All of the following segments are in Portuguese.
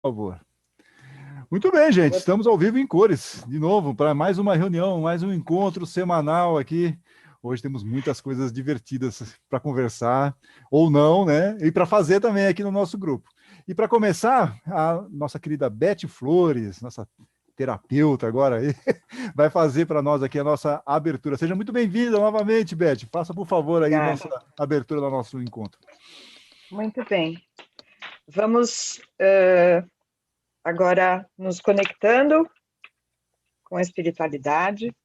Favor. Muito bem, gente. Estamos ao vivo em cores, de novo, para mais uma reunião, mais um encontro semanal aqui. Hoje temos muitas coisas divertidas para conversar, ou não, né? E para fazer também aqui no nosso grupo. E para começar, a nossa querida Beth Flores, nossa terapeuta agora aí, vai fazer para nós aqui a nossa abertura. Seja muito bem-vinda novamente, Beth. Faça, por favor, aí a Obrigada. nossa abertura do nosso encontro. Muito bem. Vamos agora nos conectando com a espiritualidade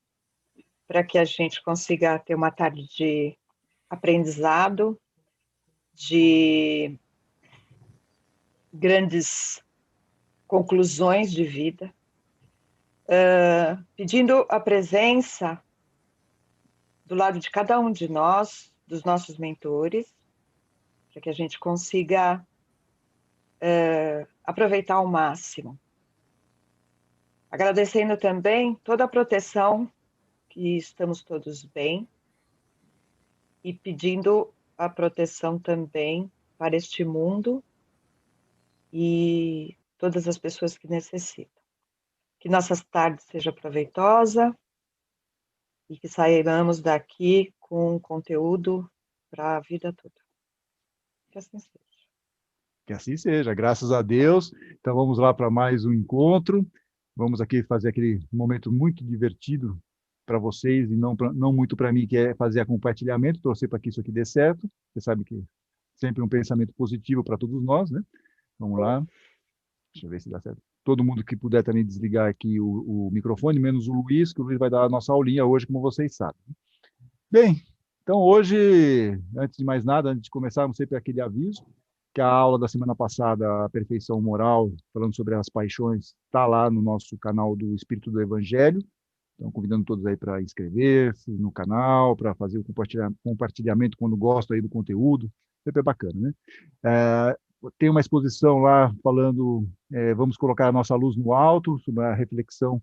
para que a gente consiga ter uma tarde de aprendizado, de grandes conclusões de vida, pedindo a presença do lado de cada um de nós, dos nossos mentores, para que a gente consiga aproveitar ao máximo. Agradecendo também toda a proteção, que estamos todos bem, e pedindo a proteção também para este mundo e todas as pessoas que necessitam. Que nossas tardes seja proveitosa e que sairamos daqui com conteúdo para a vida toda. Que assim seja. Que assim seja, graças a Deus. Então vamos lá para mais um encontro. Vamos aqui fazer aquele momento muito divertido para vocês e não muito para mim, que é fazer a compartilhamento, torcer para que isso aqui dê certo. Você sabe que sempre um pensamento positivo para todos nós, né? Vamos lá. Deixa eu ver se dá certo. Todo mundo que puder também desligar aqui o microfone, menos o Luiz, que o Luiz vai dar a nossa aulinha hoje, como vocês sabem. Bem, então hoje, antes de mais nada, antes de começarmos sempre aquele aviso, que a aula da semana passada, a perfeição moral, falando sobre as paixões, está lá no nosso canal do Espírito do Evangelho. Então, convidando todos aí para inscrever-se no canal, para fazer o compartilhamento quando gostam aí do conteúdo. Sempre é bacana, né? Tem uma exposição lá falando, vamos colocar a nossa luz no alto, sobre a reflexão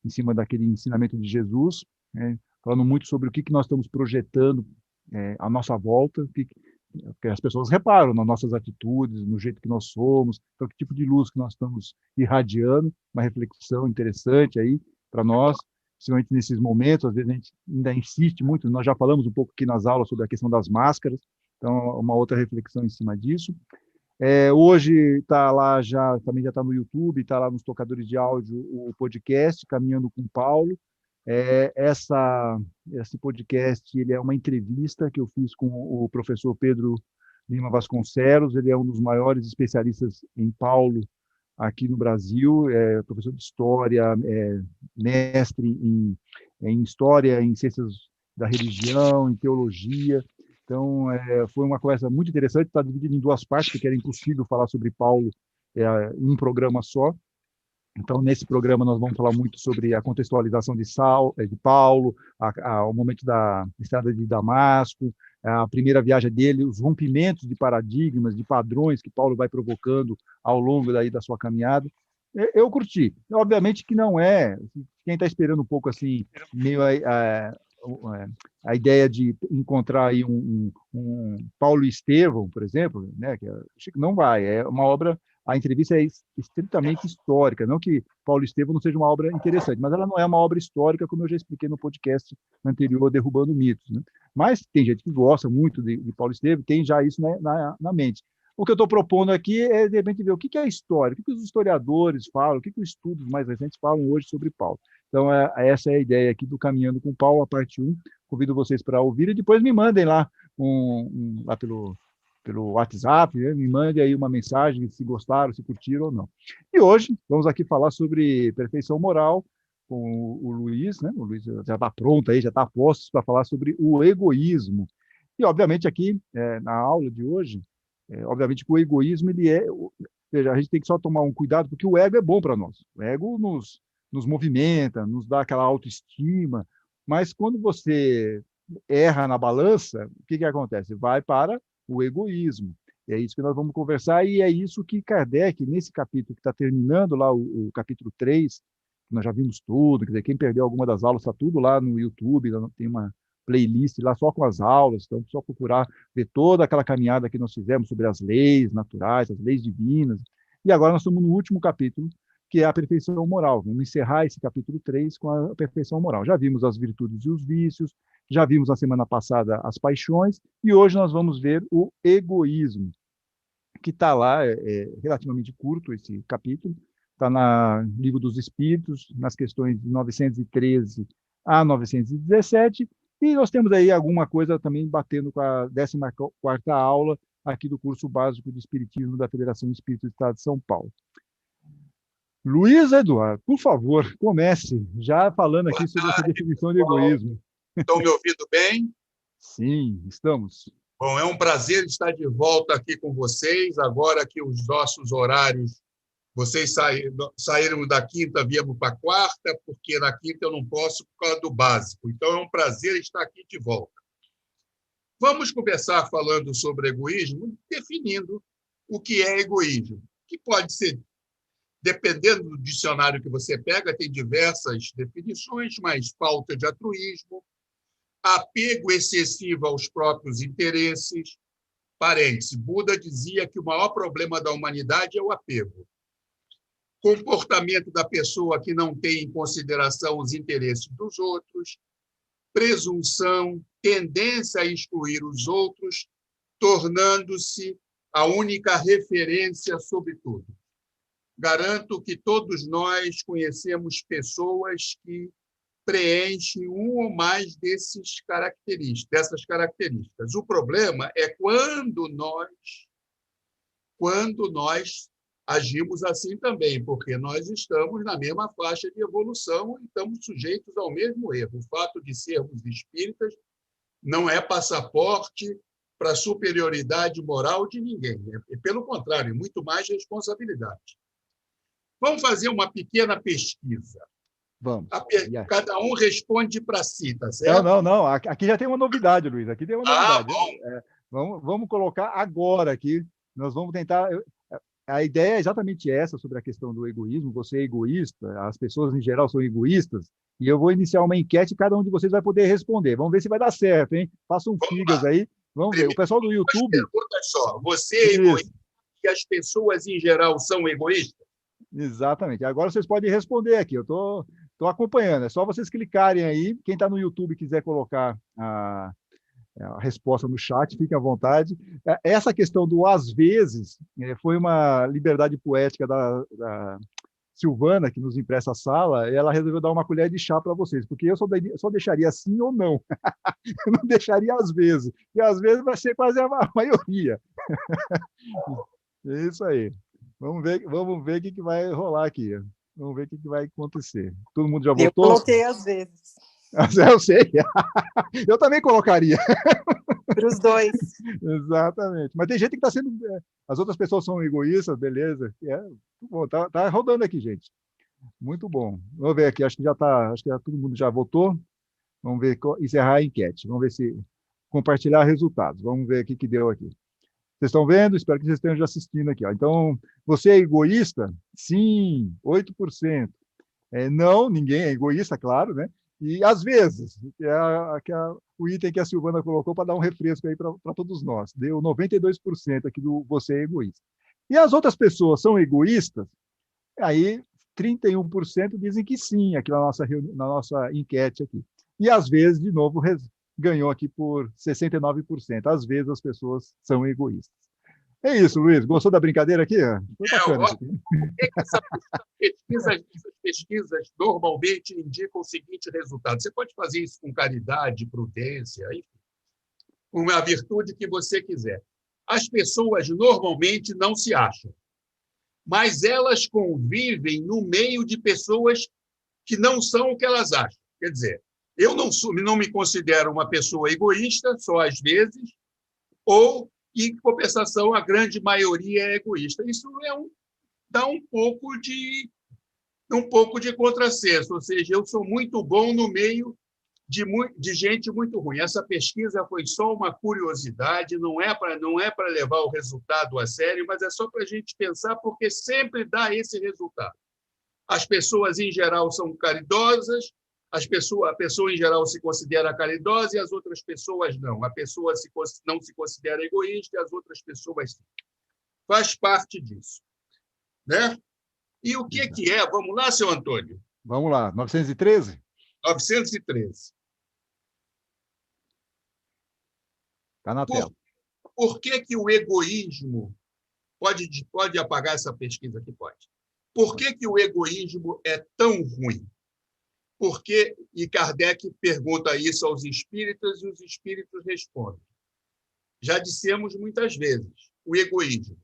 em cima daquele ensinamento de Jesus, né? Falando muito sobre o que nós estamos projetando à nossa volta, que as pessoas reparam nas nossas atitudes, no jeito que nós somos, então, que tipo de luz que nós estamos irradiando, uma reflexão interessante aí para nós, principalmente nesses momentos, às vezes a gente ainda insiste muito, nós já falamos um pouco aqui nas aulas sobre a questão das máscaras, então uma outra reflexão em cima disso. Hoje está lá também já está no YouTube, está lá nos tocadores de áudio o podcast Caminhando com Paulo. Esse podcast ele é uma entrevista que eu fiz com o professor Pedro Lima Vasconcelos. Ele é um dos maiores especialistas em Paulo aqui no Brasil, é professor de história, mestre em história, em ciências da religião, em teologia. Então, foi uma conversa muito interessante, está dividida em duas partes, porque era impossível falar sobre Paulo em um programa só. Então, nesse programa, nós vamos falar muito sobre a contextualização de Paulo, o momento da estrada de Damasco, a primeira viagem dele, os rompimentos de paradigmas, de padrões que Paulo vai provocando ao longo da sua caminhada. Eu curti. Obviamente que não é. Quem está esperando um pouco assim, meio a ideia de encontrar aí um Paulo e Estevão, por exemplo, né, que não vai. É uma obra. A entrevista é estritamente histórica, não que Paulo Estevão não seja uma obra interessante, mas ela não é uma obra histórica, como eu já expliquei no podcast anterior, Derrubando Mitos, né? Mas tem gente que gosta muito de Paulo Estevão, tem já isso na mente. O que eu estou propondo aqui é, de repente, ver o que é a história, o que os historiadores falam, o que os estudos mais recentes falam hoje sobre Paulo. Então, essa é a ideia aqui do Caminhando com Paulo, a parte 1. Convido vocês para ouvir e depois me mandem lá, lá pelo WhatsApp, né? Me mande aí uma mensagem se gostaram, se curtiram ou não. E hoje vamos aqui falar sobre perfeição moral com o Luiz, né? O Luiz já está pronto aí, já está a postos para falar sobre o egoísmo. E, obviamente, aqui na aula de hoje, obviamente que o egoísmo, veja, a gente tem que só tomar um cuidado, porque o ego é bom para nós. O ego nos movimenta, nos dá aquela autoestima, mas quando você erra na balança, o que acontece? Vai para o egoísmo. É isso que nós vamos conversar, e é isso que Kardec, nesse capítulo que está terminando lá, o capítulo 3, que nós já vimos tudo, quer dizer, quem perdeu alguma das aulas, está tudo lá no YouTube, tem uma playlist lá só com as aulas, então só procurar ver toda aquela caminhada que nós fizemos sobre as leis naturais, as leis divinas, E agora nós estamos no último capítulo, que é a perfeição moral. Vamos encerrar esse capítulo 3 com a perfeição moral. Já vimos as virtudes e os vícios, já vimos na semana passada as paixões, e hoje nós vamos ver o egoísmo, que está lá, é relativamente curto esse capítulo, está no Livro dos Espíritos, nas questões de 913 a 917, e nós temos aí alguma coisa também batendo com a 14ª aula aqui do curso básico de Espiritismo da Federação Espírita do Estado de São Paulo. Luiz Eduardo, por favor, comece já falando aqui sobre essa definição de egoísmo. Estão me ouvindo bem? Sim, estamos. Bom, é um prazer estar de volta aqui com vocês, agora que os nossos horários, vocês saíram da quinta, viemos para a quarta, porque na quinta eu não posso por causa do básico. Então, é um prazer estar aqui de volta. Vamos começar falando sobre egoísmo, definindo o que é egoísmo, que pode ser, dependendo do dicionário que você pega, tem diversas definições, mas falta de altruísmo, apego excessivo aos próprios interesses. Parênteses, Buda dizia que o maior problema da humanidade é o apego. Comportamento da pessoa que não tem em consideração os interesses dos outros, presunção, tendência a excluir os outros, tornando-se a única referência sobre tudo. Garanto que todos nós conhecemos pessoas que preenchem um ou mais dessas características. O problema é quando nós agimos assim também, porque nós estamos na mesma faixa de evolução e estamos sujeitos ao mesmo erro. O fato de sermos espíritas não é passaporte para a superioridade moral de ninguém. Pelo contrário, é muito mais responsabilidade. Vamos fazer uma pequena pesquisa. Vamos. Cada um responde para si, tá certo? Não. Aqui já tem uma novidade, Luiz. Aqui tem uma novidade. Bom. Vamos colocar agora aqui. Nós vamos tentar. A ideia é exatamente essa, sobre a questão do egoísmo. Você é egoísta, as pessoas em geral são egoístas, e eu vou iniciar uma enquete e cada um de vocês vai poder responder. Vamos ver se vai dar certo, hein? Façam figas aí. Vamos ver. O pessoal do YouTube. Pergunta só. Você é egoísta e as pessoas em geral são egoístas? Exatamente. Agora vocês podem responder aqui. Eu estou acompanhando. É só vocês clicarem aí. Quem está no YouTube quiser colocar a resposta no chat, fiquem à vontade. Essa questão do às vezes foi uma liberdade poética da Silvana, que nos empresta a sala, e ela resolveu dar uma colher de chá para vocês, porque eu só deixaria sim ou não. Eu não deixaria às vezes. E às vezes vai ser quase a maioria. É isso aí. Vamos ver o que vai rolar aqui. Vamos ver o que vai acontecer. Todo mundo já votou? Eu coloquei às vezes. Eu sei. Eu também colocaria. Para os dois. Exatamente. Mas tem gente que está sendo... As outras pessoas são egoístas, beleza. Bom, tá rodando aqui, gente. Muito bom. Vamos ver aqui. Acho que todo mundo já votou. Vamos ver, encerrar a enquete. Vamos ver se... Compartilhar resultados. Vamos ver o que deu aqui. Vocês estão vendo? Espero que vocês estejam já assistindo aqui. Ó. Então, você é egoísta? Sim, 8%. Não, ninguém é egoísta, claro, né? E, às vezes, o item que a Silvana colocou para dar um refresco aí para todos nós. Deu 92% aqui do você é egoísta. E as outras pessoas são egoístas? Aí, 31% dizem que sim, aqui na nossa enquete aqui. E, às vezes, de novo, ganhou aqui por 69%. Às vezes as pessoas são egoístas. É isso, Luiz. Gostou da brincadeira aqui? Foi bacana. Essas pesquisas normalmente indicam o seguinte resultado. Você pode fazer isso com caridade, prudência, enfim, com a virtude que você quiser. As pessoas normalmente não se acham, mas elas convivem no meio de pessoas que não são o que elas acham. Quer dizer, eu não me considero uma pessoa egoísta, só às vezes, ou, em compensação, a grande maioria é egoísta. Isso dá um pouco de contrassenso, ou seja, eu sou muito bom no meio de gente muito ruim. Essa pesquisa foi só uma curiosidade, não é para levar o resultado a sério, mas é só para a gente pensar, porque sempre dá esse resultado. As pessoas, em geral, são caridosas, a pessoa, em geral, se considera caridosa e as outras pessoas não. A pessoa não se considera egoísta e as outras pessoas sim. Faz parte disso. né? E o que é? Vamos lá, seu Antônio? Vamos lá, 913? 913. Está na tela. Por que o egoísmo... Pode apagar essa pesquisa aqui? Pode. Por que o egoísmo é tão ruim? E Kardec pergunta isso aos espíritas e os espíritos respondem. Já dissemos muitas vezes, o egoísmo.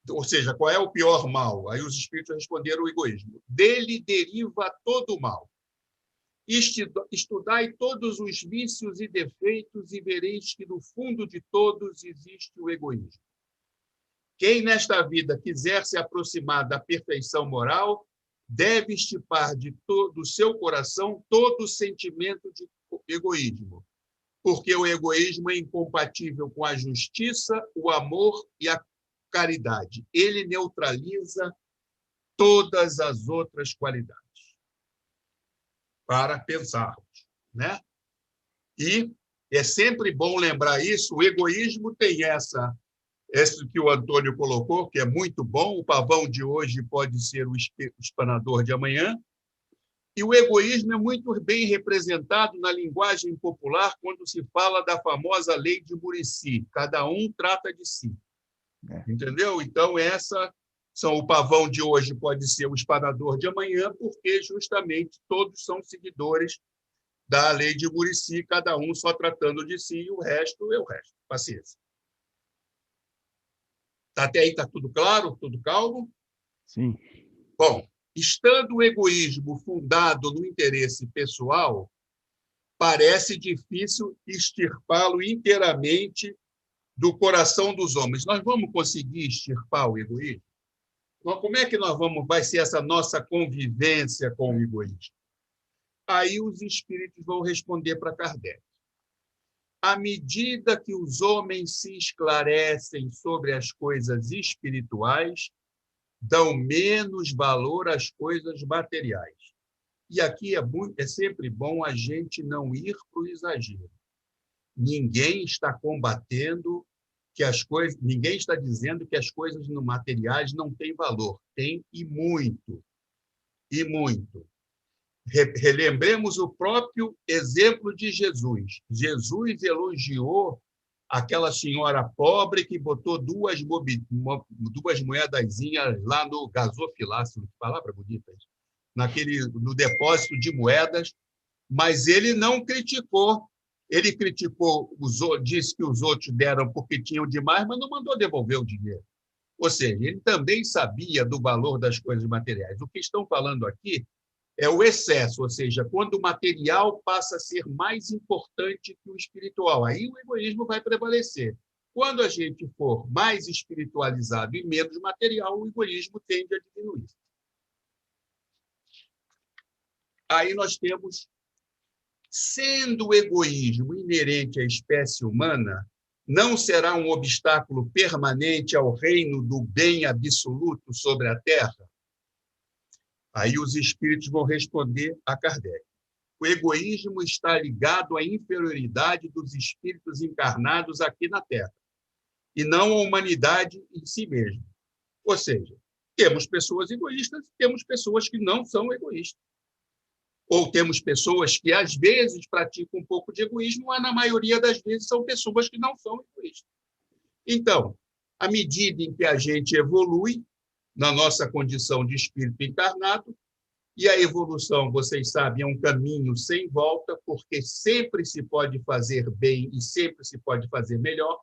Ou seja, qual é o pior mal? Aí os espíritos responderam o egoísmo. Dele deriva todo o mal. Estudai todos os vícios e defeitos e vereis que no fundo de todos existe o egoísmo. Quem nesta vida quiser se aproximar da perfeição moral deve estipar do seu coração todo o sentimento de egoísmo, porque o egoísmo é incompatível com a justiça, o amor e a caridade. Ele neutraliza todas as outras qualidades. Para pensarmos, né? E é sempre bom lembrar isso, o egoísmo tem esse que o Antônio colocou, que é muito bom, o pavão de hoje pode ser o espanador de amanhã, e o egoísmo é muito bem representado na linguagem popular quando se fala da famosa lei de Muricy, cada um trata de si. Entendeu? Então, o pavão de hoje pode ser o espanador de amanhã, porque justamente todos são seguidores da lei de Muricy, cada um só tratando de si, e o resto é o resto. Paciência. Até aí está tudo claro? Tudo calmo? Sim. Bom, estando o egoísmo fundado no interesse pessoal, parece difícil extirpá-lo inteiramente do coração dos homens. Nós vamos conseguir extirpar o egoísmo? Como é que vai ser essa nossa convivência com o egoísmo? Aí os espíritos vão responder para Kardec. À medida que os homens se esclarecem sobre as coisas espirituais, dão menos valor às coisas materiais. E aqui é sempre bom a gente não ir para o exagero. Ninguém está combatendo ninguém está dizendo que as coisas no materiais não têm valor. Tem e muito. E muito. Relembremos o próprio exemplo de Jesus. Jesus elogiou aquela senhora pobre que botou duas moedazinhas lá no gasofilácio, palavra bonita, no depósito de moedas, mas ele não criticou. Ele criticou, disse que os outros deram porque tinham demais, mas não mandou devolver o dinheiro. Ou seja, ele também sabia do valor das coisas materiais. O que estão falando aqui é o excesso, ou seja, quando o material passa a ser mais importante que o espiritual. Aí o egoísmo vai prevalecer. Quando a gente for mais espiritualizado e menos material, o egoísmo tende a diminuir. Aí nós temos, sendo o egoísmo inerente à espécie humana, não será um obstáculo permanente ao reino do bem absoluto sobre a Terra? Aí os espíritos vão responder a Kardec. O egoísmo está ligado à inferioridade dos espíritos encarnados aqui na Terra, e não à humanidade em si mesma. Ou seja, temos pessoas egoístas, temos pessoas que não são egoístas. Ou temos pessoas que, às vezes, praticam um pouco de egoísmo, mas, na maioria das vezes, são pessoas que não são egoístas. Então, à medida em que a gente evolui na nossa condição de espírito encarnado, e a evolução, vocês sabem, é um caminho sem volta, porque sempre se pode fazer bem e sempre se pode fazer melhor,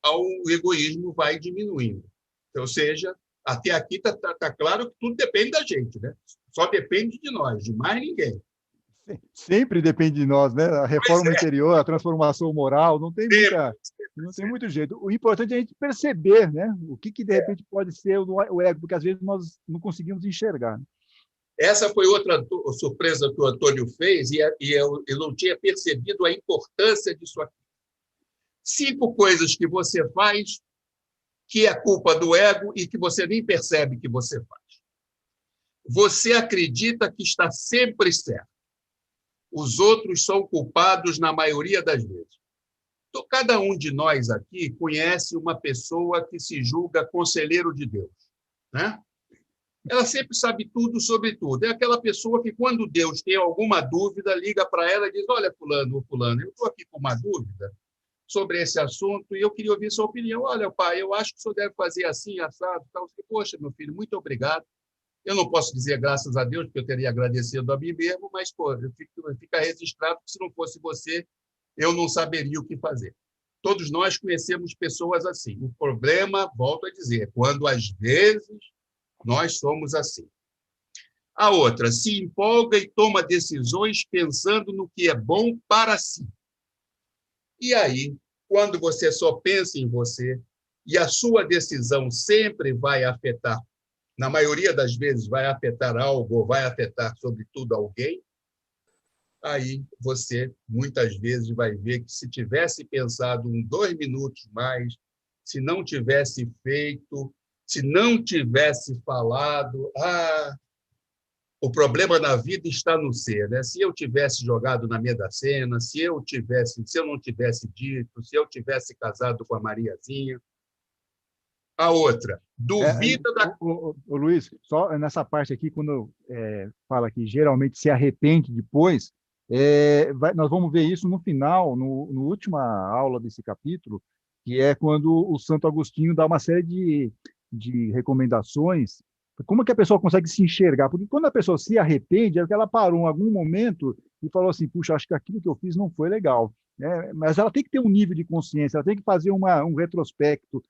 o egoísmo vai diminuindo. Ou seja, até aqui está claro que tudo depende da gente, né? Só depende de nós, de mais ninguém. Sempre depende de nós, né? A reforma interior, a transformação moral, não tem muito jeito. O importante é a gente perceber, né? O que de repente pode ser o ego, porque às vezes nós não conseguimos enxergar. Essa foi outra surpresa que o Antônio fez, e eu não tinha percebido a importância disso aqui. 5 coisas que você faz que é culpa do ego e que você nem percebe que você faz. Você acredita que está sempre certo. Os outros são culpados na maioria das vezes. Cada um de nós aqui conhece uma pessoa que se julga conselheiro de Deus, né? Ela sempre sabe tudo sobre tudo. É aquela pessoa que, quando Deus tem alguma dúvida, liga para ela e diz: olha, fulano ou fulano, eu estou aqui com uma dúvida sobre esse assunto e eu queria ouvir sua opinião. Olha, pai, eu acho que o senhor deve fazer assim, assado, tal. Poxa, meu filho, muito obrigado. Eu não posso dizer graças a Deus, porque eu teria agradecido a mim mesmo, mas pô, fica registrado que, se não fosse você, eu não saberia o que fazer. Todos nós conhecemos pessoas assim. O problema, volto a dizer, quando às vezes nós somos assim. A outra, se empolga e toma decisões pensando no que é bom para si. E aí, quando você só pensa em você e a sua decisão sempre vai afetar, na maioria das vezes vai afetar algo ou vai afetar, sobretudo, alguém, aí você, muitas vezes, vai ver que, se tivesse pensado 2 minutos mais, se não tivesse feito, se não tivesse falado, o problema na vida está no ser, né? Se eu tivesse jogado na Mega Sena, se eu não tivesse dito, se eu tivesse casado com a Mariazinha. A outra, duvida da... Luiz, só nessa parte aqui, quando fala que geralmente se arrepende depois, nós vamos ver isso no final, no última aula desse capítulo, que é quando o Santo Agostinho dá uma série de recomendações. Como é que a pessoa consegue se enxergar? Porque quando a pessoa se arrepende, é porque ela parou em algum momento e falou assim: puxa, acho que aquilo que eu fiz não foi legal. Mas ela tem que ter um nível de consciência, ela tem que fazer um retrospecto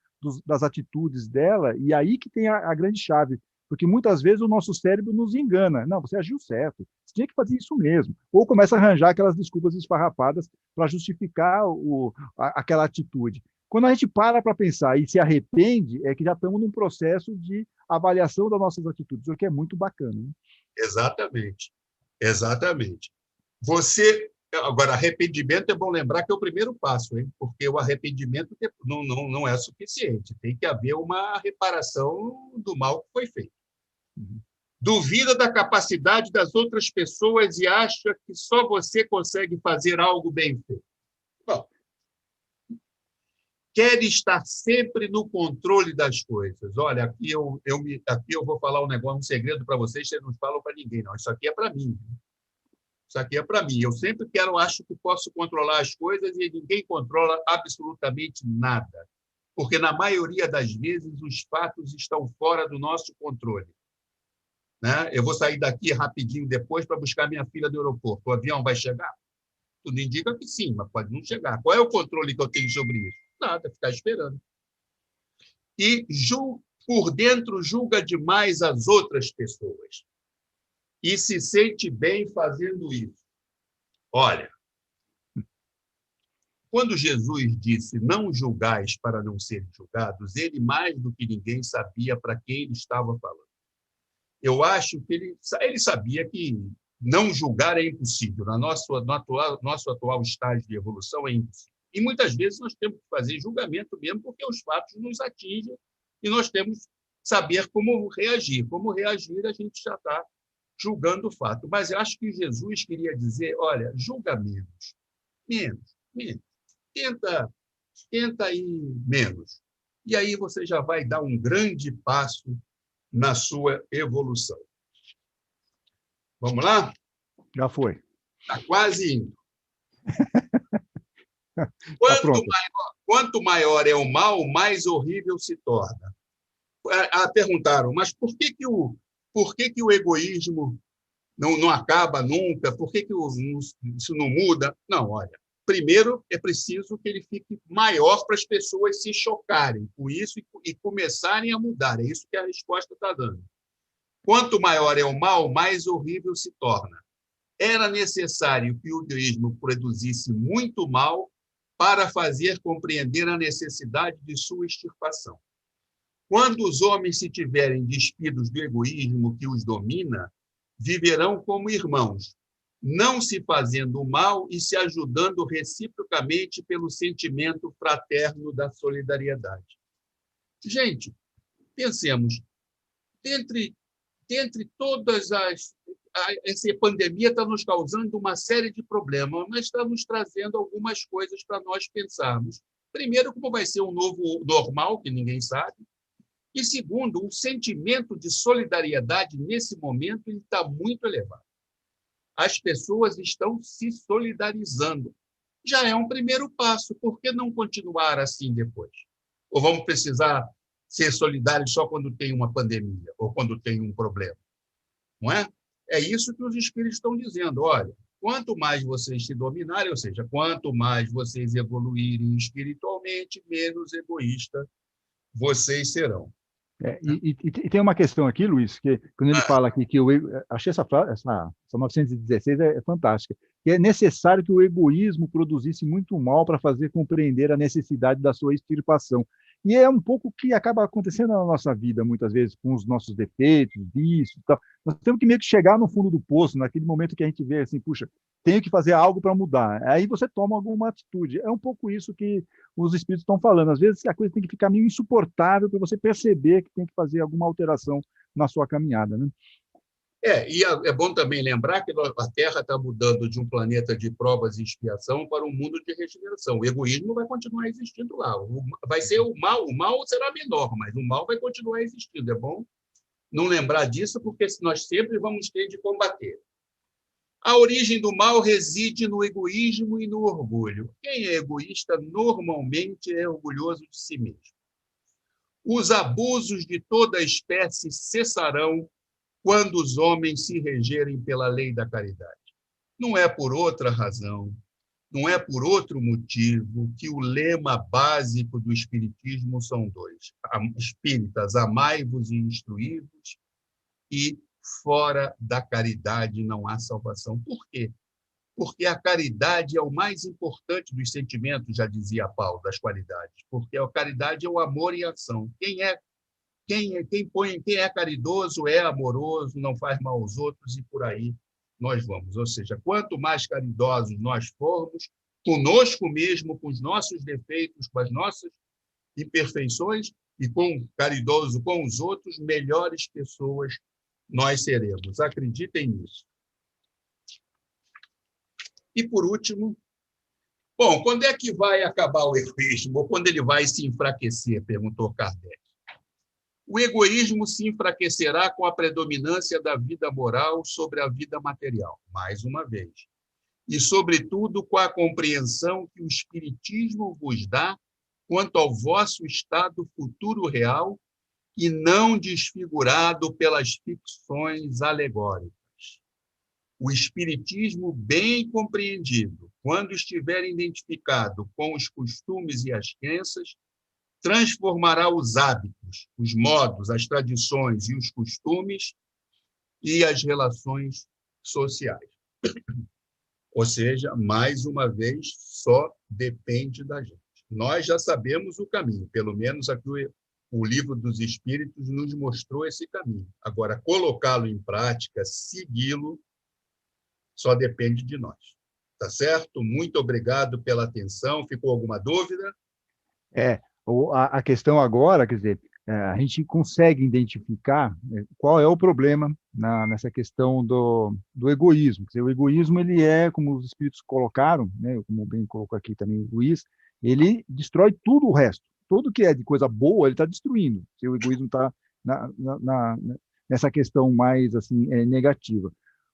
das atitudes dela, e aí que tem a grande chave. Porque muitas vezes o nosso cérebro nos engana. Não, você agiu certo, você tinha que fazer isso mesmo. Ou começa a arranjar aquelas desculpas esfarrapadas para justificar aquela atitude. Quando a gente para pensar e se arrepende, é que já estamos num processo de avaliação das nossas atitudes, o que é muito bacana. Né? Exatamente. Exatamente. Agora, arrependimento, é bom lembrar que é o primeiro passo, hein? Porque o arrependimento não é suficiente. Tem que haver uma reparação do mal que foi feito. Duvida da capacidade das outras pessoas e acha que só você consegue fazer algo bem feito. Bom, quer estar sempre no controle das coisas. Olha, aqui eu vou falar um segredo para vocês, vocês não falam para ninguém, não. Isso aqui é para mim. Isso aqui é para mim. Eu sempre acho que posso controlar as coisas e ninguém controla absolutamente nada. Porque, na maioria das vezes, os fatos estão fora do nosso controle. Né? Eu vou sair daqui rapidinho depois para buscar minha filha do aeroporto. O avião vai chegar? Tudo indica que sim, mas pode não chegar. Qual é o controle que eu tenho sobre isso? Nada, ficar esperando. E, por dentro, julga demais as outras pessoas. E se sente bem fazendo isso. Olha, quando Jesus disse: não julgais para não serem julgados, ele, mais do que ninguém, sabia para quem ele estava falando. Eu acho que ele sabia que não julgar é impossível. No nosso atual estágio de evolução é impossível. E muitas vezes nós temos que fazer julgamento mesmo, porque os fatos nos atingem e nós temos que saber como reagir. Como reagir, a gente já está julgando o fato. Mas eu acho que Jesus queria dizer: olha, julga menos. Menos. Tenta ir menos. E aí você já vai dar um grande passo na sua evolução. Vamos lá? Já foi. Está quase indo. Quanto maior é o mal, mais horrível se torna. Perguntaram, mas por que o egoísmo não acaba nunca? Por que isso não muda? Não, olha. Primeiro, é preciso que ele fique maior para as pessoas se chocarem com isso e começarem a mudar. É isso que a resposta está dando. Quanto maior é o mal, mais horrível se torna. Era necessário que o egoísmo produzisse muito mal para fazer compreender a necessidade de sua extirpação. Quando os homens se tiverem despidos do egoísmo que os domina, viverão como irmãos, não se fazendo mal e se ajudando reciprocamente pelo sentimento fraterno da solidariedade. Gente, pensemos, dentre todas essa pandemia está nos causando uma série de problemas, mas está nos trazendo algumas coisas para nós pensarmos. Primeiro, como vai ser um novo normal, que ninguém sabe. E, segundo, o sentimento de solidariedade, nesse momento, ele está muito elevado. As pessoas estão se solidarizando. Já é um primeiro passo. Por que não continuar assim depois? Ou vamos precisar ser solidários só quando tem uma pandemia ou quando tem um problema? Não é? É isso que os espíritos estão dizendo. Olha, quanto mais vocês se dominarem, ou seja, quanto mais vocês evoluírem espiritualmente, menos egoísta vocês serão. E tem uma questão aqui, Luiz, que quando ele fala aqui que achei essa 916 é fantástica, que é necessário que o egoísmo produzisse muito mal para fazer compreender a necessidade da sua extirpação. E é um pouco o que acaba acontecendo na nossa vida, muitas vezes, com os nossos defeitos, vícios e tal. Nós temos que meio que chegar no fundo do poço, naquele momento que a gente vê assim, puxa, tenho que fazer algo para mudar. Aí você toma alguma atitude. É um pouco isso que os espíritos estão falando. Às vezes a coisa tem que ficar meio insuportável para você perceber que tem que fazer alguma alteração na sua caminhada, né? E é bom também lembrar que a Terra está mudando de um planeta de provas e expiação para um mundo de regeneração. O egoísmo vai continuar existindo lá. Vai ser o mal será menor, mas o mal vai continuar existindo. É bom não lembrar disso, porque nós sempre vamos ter de combater. A origem do mal reside no egoísmo e no orgulho. Quem é egoísta normalmente é orgulhoso de si mesmo. Os abusos de toda espécie cessarão quando os homens se regerem pela lei da caridade. Não é por outra razão, não é por outro motivo que o lema básico do Espiritismo são dois. Espíritas, amai-vos e instruí-vos, e fora da caridade não há salvação. Por quê? Porque a caridade é o mais importante dos sentimentos, já dizia Paulo, das qualidades, porque a caridade é o amor em ação. Quem é caridoso é amoroso, não faz mal aos outros, e por aí nós vamos. Ou seja, quanto mais caridosos nós formos, conosco mesmo, com os nossos defeitos, com as nossas imperfeições, e caridoso com os outros, melhores pessoas nós seremos. Acreditem nisso. E, por último, bom, quando é que vai acabar o egoísmo? Ou quando ele vai se enfraquecer? Perguntou Kardec. O egoísmo se enfraquecerá com a predominância da vida moral sobre a vida material, mais uma vez. E, sobretudo, com a compreensão que o Espiritismo vos dá quanto ao vosso estado futuro real e não desfigurado pelas ficções alegóricas. O Espiritismo, bem compreendido, quando estiver identificado com os costumes e as crenças, transformará os hábitos, os modos, as tradições e os costumes e as relações sociais. Ou seja, mais uma vez, só depende da gente. Nós já sabemos o caminho, pelo menos aqui o Livro dos Espíritos nos mostrou esse caminho. Agora, colocá-lo em prática, segui-lo, só depende de nós. Tá certo? Muito obrigado pela atenção. Ficou alguma dúvida? A questão agora, quer dizer, a gente consegue identificar qual é o problema nessa questão do egoísmo. Quer dizer, o egoísmo, ele é, como os espíritos colocaram, né, como bem colocou aqui também o Luiz, ele destrói tudo o resto. Tudo que é de coisa boa, ele está destruindo. Se o egoísmo está nessa questão mais assim, negativa.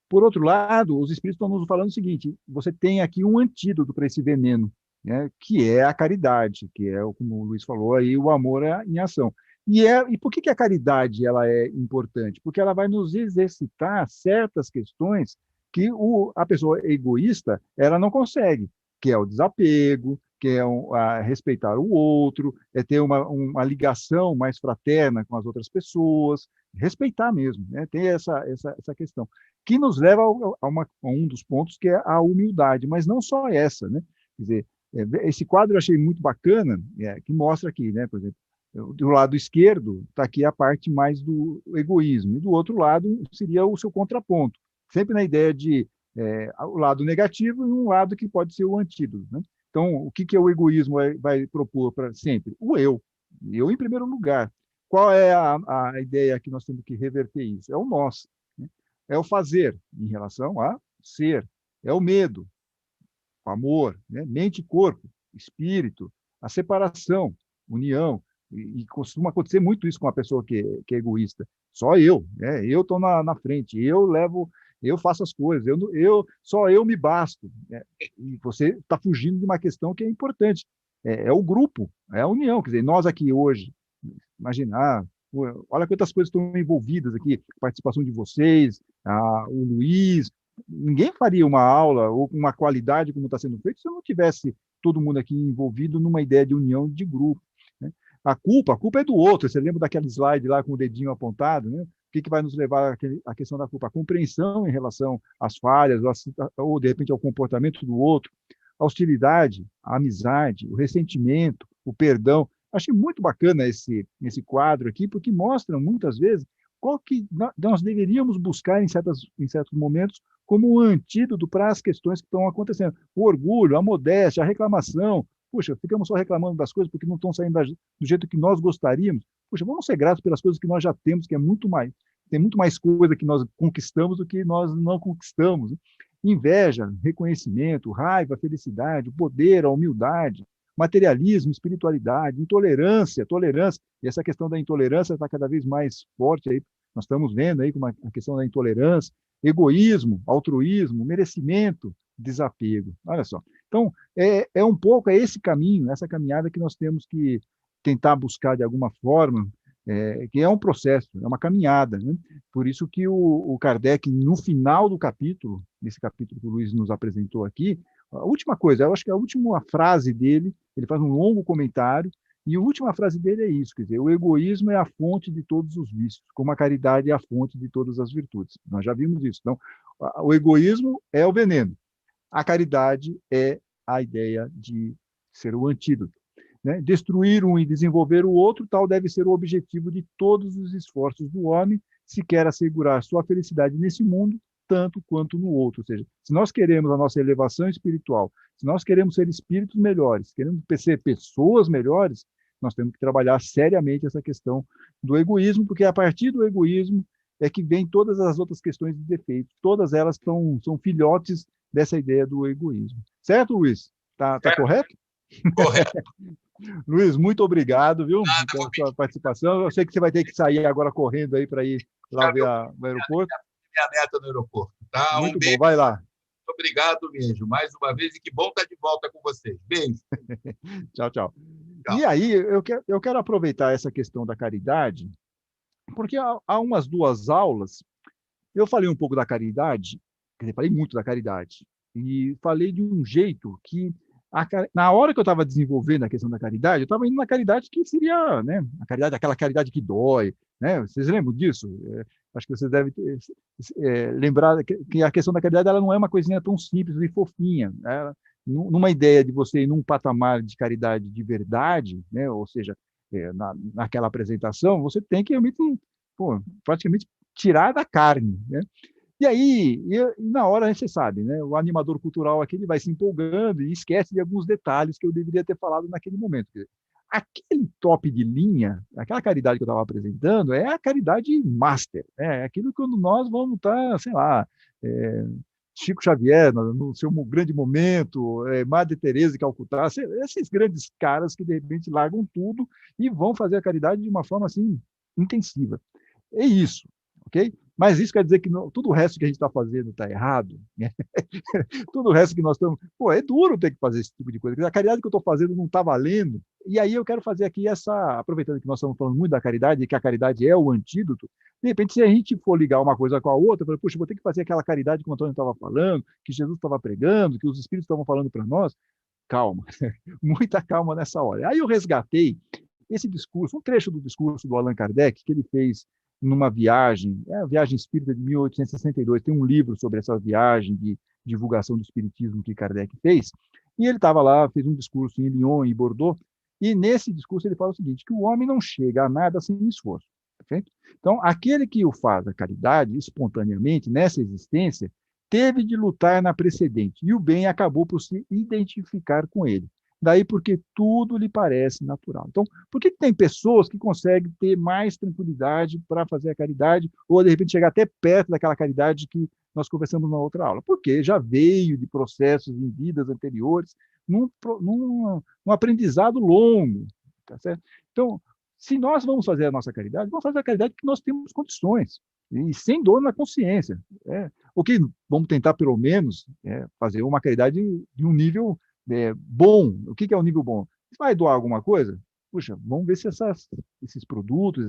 Por outro lado, os espíritos estão nos falando o seguinte: você tem aqui um antídoto para esse veneno, né, que é a caridade, que é, como o Luiz falou, aí, o amor em ação. E por que a caridade ela é importante? Porque ela vai nos exercitar certas questões que a pessoa egoísta ela não consegue, que é o desapego, que é respeitar o outro, é ter uma ligação mais fraterna com as outras pessoas, respeitar mesmo, né? Tem essa questão, que nos leva a um dos pontos, que é a humildade, mas não só essa, né? Quer dizer, esse quadro eu achei muito bacana, que mostra aqui, né? Por exemplo, do lado esquerdo está aqui a parte mais do egoísmo, e do outro lado seria o seu contraponto, sempre na ideia de o lado negativo e um lado que pode ser o antídoto, né? Então, o que o egoísmo vai propor para sempre? O eu em primeiro lugar. Qual é a ideia que nós temos que reverter isso? É o nós, né? é o fazer em relação a ser, é o medo, o amor, né? Mente e corpo, espírito, a separação, união, e costuma acontecer muito isso com uma pessoa que é egoísta. Só eu, né? Eu estou na frente, eu faço as coisas, só eu me basto, né? E você está fugindo de uma questão que é importante, é o grupo, é a união. Quer dizer, nós aqui hoje, imaginar, olha quantas coisas estão envolvidas aqui, participação de vocês, o Luiz, ninguém faria uma aula ou uma qualidade como está sendo feito se eu não tivesse todo mundo aqui envolvido numa ideia de união de grupo, né? A culpa é do outro. Você lembra daquele slide lá com o dedinho apontado, né? O que vai nos levar à questão da culpa? A compreensão em relação às falhas, ou de repente ao comportamento do outro, a hostilidade, a amizade, o ressentimento, o perdão. Achei muito bacana esse quadro aqui, porque mostra muitas vezes qual que nós deveríamos buscar em certos momentos como um antídoto para as questões que estão acontecendo. O orgulho, a modéstia, a reclamação. Puxa, ficamos só reclamando das coisas porque não estão saindo do jeito que nós gostaríamos. Puxa, vamos ser gratos pelas coisas que nós já temos, que é muito mais. Tem muito mais coisa que nós conquistamos do que nós não conquistamos, né? Inveja, reconhecimento, raiva, felicidade, o poder, a humildade, materialismo, espiritualidade, intolerância, tolerância. E essa questão da intolerância está cada vez mais forte aí. Nós estamos vendo aí como a questão da intolerância, egoísmo, altruísmo, merecimento, desapego. Olha só. Então, é um pouco esse caminho, essa caminhada que nós temos que tentar buscar de alguma forma, que é um processo, é uma caminhada, né? Por isso que o Kardec, no final do capítulo, nesse capítulo que o Luiz nos apresentou aqui, a última coisa, eu acho que a última frase dele, ele faz um longo comentário, e a última frase dele é isso, quer dizer, o egoísmo é a fonte de todos os vícios, como a caridade é a fonte de todas as virtudes. Nós já vimos isso. Então, o egoísmo é o veneno, a caridade é a ideia de ser o antídoto, né? Destruir um e desenvolver o outro, tal deve ser o objetivo de todos os esforços do homem, se quer assegurar sua felicidade nesse mundo, tanto quanto no outro. Ou seja, se nós queremos a nossa elevação espiritual, se nós queremos ser espíritos melhores, queremos ser pessoas melhores, nós temos que trabalhar seriamente essa questão do egoísmo, porque a partir do egoísmo é que vem todas as outras questões de defeito. Todas elas são filhotes dessa ideia do egoísmo. Certo, Luiz? Tá correto? Correto. Luiz, muito obrigado, viu, pela Nada, sua participação. Eu sei que você vai ter que sair agora correndo aí para ir lá ver o aeroporto. Minha neta no aeroporto. Tá? Muito Um bom, beijo. vai lá. Muito obrigado mesmo, mais uma vez, e que bom estar de volta com vocês. Beijo. Tchau, tchau. Tchau. E aí, eu quero aproveitar essa questão da caridade, porque há umas 2 aulas, eu falei um pouco da caridade, quer dizer, falei muito da caridade, e falei de um jeito que, na hora que eu estava desenvolvendo a questão da caridade, eu estava indo na caridade que seria, né, a caridade, aquela caridade que dói, né? Vocês lembram disso? Acho que vocês devem lembrar que a questão da caridade ela não é uma coisinha tão simples e fofinha, né? Numa ideia de você ir num patamar de caridade de verdade, né? Ou seja, naquela apresentação, você tem que realmente, praticamente tirar da carne, né? E aí, na hora, você sabe, né? O animador cultural aqui ele vai se empolgando e esquece de alguns detalhes que eu deveria ter falado naquele momento. Aquele top de linha, aquela caridade que eu estava apresentando, é a caridade master, né? É aquilo que nós vamos estar, sei lá, Chico Xavier, no seu grande momento, Madre Teresa de Calcutá, esses grandes caras que, de repente, largam tudo e vão fazer a caridade de uma forma, assim, intensiva. É isso, ok? Mas isso quer dizer que tudo o resto que a gente está fazendo está errado, né? Tudo o resto que nós estamos... é duro ter que fazer esse tipo de coisa. A caridade que eu estou fazendo não está valendo. E aí eu quero fazer aqui aproveitando que nós estamos falando muito da caridade, e que a caridade é o antídoto, de repente, se a gente for ligar uma coisa com a outra, eu falei, puxa, vou ter que fazer aquela caridade que o Antônio estava falando, que Jesus estava pregando, que os Espíritos estavam falando para nós. Calma, muita calma nessa hora. Aí eu resgatei esse discurso, um trecho do discurso do Allan Kardec, que ele fez numa viagem, a viagem espírita de 1862, tem um livro sobre essa viagem de divulgação do espiritismo que Kardec fez, e ele estava lá, fez um discurso em Lyon e Bordeaux, e nesse discurso ele fala o seguinte, que o homem não chega a nada sem esforço. Perfeito? Então, aquele que o faz a caridade, espontaneamente, nessa existência, teve de lutar na precedente, e o bem acabou por se identificar com ele. Daí porque tudo lhe parece natural. Então, por que tem pessoas que conseguem ter mais tranquilidade para fazer a caridade, ou de repente chegar até perto daquela caridade que nós conversamos na outra aula? Porque já veio de processos em vidas anteriores, num aprendizado longo. Tá certo? Então, se nós vamos fazer a nossa caridade, vamos fazer a caridade que nós temos condições, e sem dor na consciência. Ok, vamos tentar, pelo menos, fazer uma caridade de um nível bom. O que é um nível bom? Você vai doar alguma coisa? Puxa, vamos ver se esses produtos,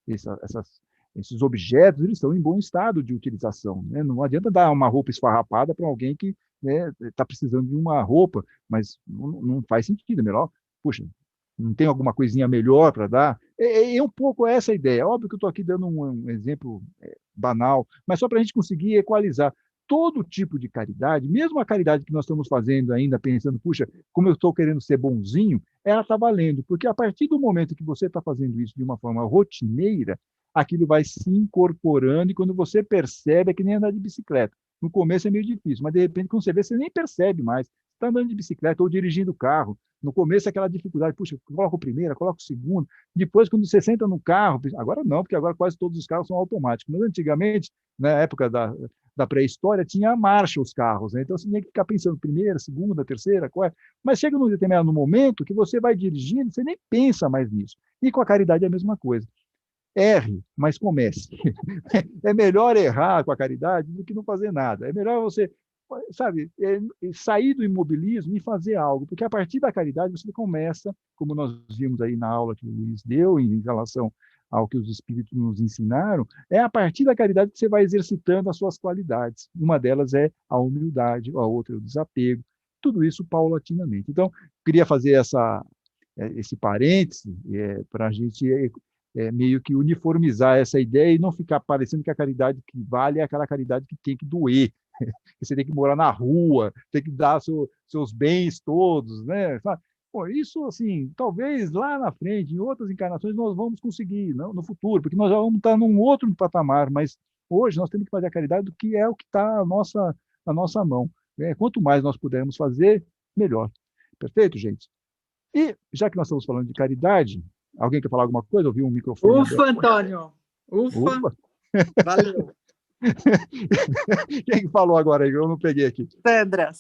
esses objetos, eles estão em bom estado de utilização. Né? Não adianta dar uma roupa esfarrapada para alguém que está precisando de uma roupa, mas não faz sentido. É melhor, puxa, não tem alguma coisinha melhor para dar? É um pouco essa a ideia. Óbvio que eu estou aqui dando um exemplo banal, mas só para a gente conseguir equalizar todo tipo de caridade, mesmo a caridade que nós estamos fazendo ainda, pensando, puxa, como eu estou querendo ser bonzinho, ela está valendo, porque a partir do momento que você está fazendo isso de uma forma rotineira, aquilo vai se incorporando, e quando você percebe, é que nem andar de bicicleta. No começo é meio difícil, mas de repente, quando você vê, você nem percebe mais. Está andando de bicicleta ou dirigindo o carro. No começo, aquela dificuldade, puxa, coloca o primeiro, coloca o segundo. Depois, quando você senta no carro, agora não, porque agora quase todos os carros são automáticos. Mas antigamente, na época da pré-história, tinha marcha os carros, né? Então você tinha que ficar pensando primeira, segunda, terceira, quarta. Mas chega num determinado momento que você vai dirigindo, você nem pensa mais nisso. E com a caridade é a mesma coisa. Erre, mas comece. É melhor errar com a caridade do que não fazer nada. É melhor você, sabe, sair do imobilismo e fazer algo, porque a partir da caridade você começa, como nós vimos aí na aula que o Luiz deu, em relação ao que os espíritos nos ensinaram, é a partir da caridade que você vai exercitando as suas qualidades. Uma delas é a humildade, a outra é o desapego, tudo isso paulatinamente. Então, queria fazer esse parêntese para a gente meio que uniformizar essa ideia e não ficar parecendo que a caridade que vale é aquela caridade que tem que doer, que você tem que morar na rua, tem que dar seus bens todos, né? Pô, isso, assim, talvez lá na frente, em outras encarnações, nós vamos conseguir, não, no futuro, porque nós já vamos estar num outro patamar, mas hoje nós temos que fazer a caridade do que é o que está à nossa mão. Né? Quanto mais nós pudermos fazer, melhor. Perfeito, gente? E, já que nós estamos falando de caridade, alguém quer falar alguma coisa? Ouviu um microfone Ufa, aberto? Antônio! Ufa! Ufa. Valeu! Quem falou agora aí? Eu não peguei aqui. Sandra.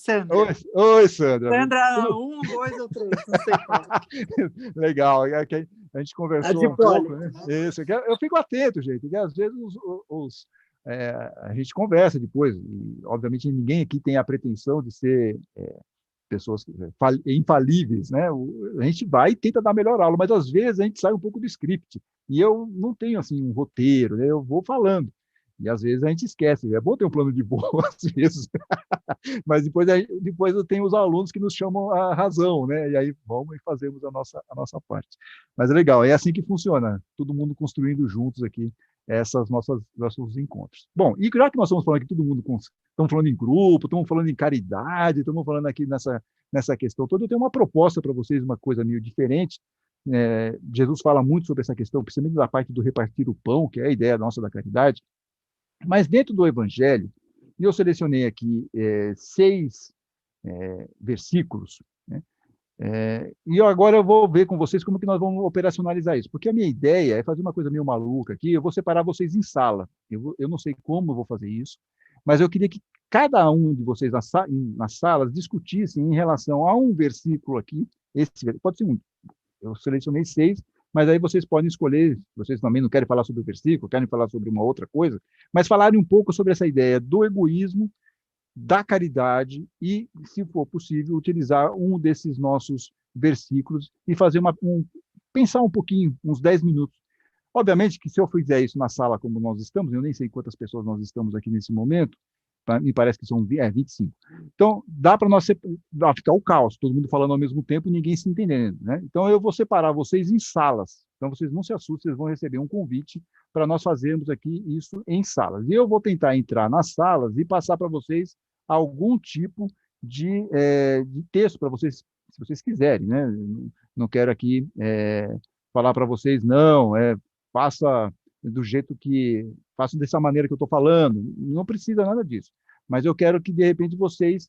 Oi, Sandra. Sandra, 1, 2 ou 3, não sei qual. Legal. A gente conversou um pouco. Né? Isso. Eu fico atento, gente, porque às vezes a gente conversa depois. E, obviamente, ninguém aqui tem a pretensão de ser pessoas infalíveis, né? A gente vai e tenta dar a melhor aula, mas às vezes a gente sai um pouco do script. E eu não tenho assim um roteiro, né? Eu vou falando. E às vezes a gente esquece. É bom ter um plano de voo, às vezes. Mas depois eu tenho os alunos que nos chamam a razão, né? E aí vamos e fazemos a nossa parte. Mas é legal, é assim que funciona. Todo mundo construindo juntos aqui nossos encontros. Bom, e já que nós estamos falando aqui, estamos falando em grupo, estamos falando em caridade, estamos falando aqui nessa questão toda, eu tenho uma proposta para vocês, uma coisa meio diferente. Jesus fala muito sobre essa questão, principalmente da parte do repartir o pão, que é a ideia nossa da caridade. Mas dentro do Evangelho, eu selecionei aqui 6 versículos, né? E agora eu vou ver com vocês como que nós vamos operacionalizar isso, porque a minha ideia é fazer uma coisa meio maluca aqui, eu vou separar vocês em sala, eu não sei como eu vou fazer isso, mas eu queria que cada um de vocês nas salas discutissem em relação a um versículo aqui, pode ser um, eu selecionei 6, mas aí vocês podem escolher, vocês também não querem falar sobre o versículo, querem falar sobre uma outra coisa, mas falarem um pouco sobre essa ideia do egoísmo, da caridade e, se for possível, utilizar um desses nossos versículos e fazer pensar um pouquinho, uns 10 minutos. Obviamente que se eu fizer isso na sala como nós estamos, eu nem sei quantas pessoas nós estamos aqui nesse momento, me parece que são 25. Então, dá para nós ficar o caos, todo mundo falando ao mesmo tempo e ninguém se entendendo. Né? Então, eu vou separar vocês em salas. Então, vocês não se assustem, vocês vão receber um convite para nós fazermos aqui isso em salas. E eu vou tentar entrar nas salas e passar para vocês algum tipo de texto para vocês, se vocês quiserem. Né? Não quero aqui falar para vocês, não, faça do jeito que... faça dessa maneira que eu estou falando. Não precisa nada disso. Mas eu quero que, de repente, vocês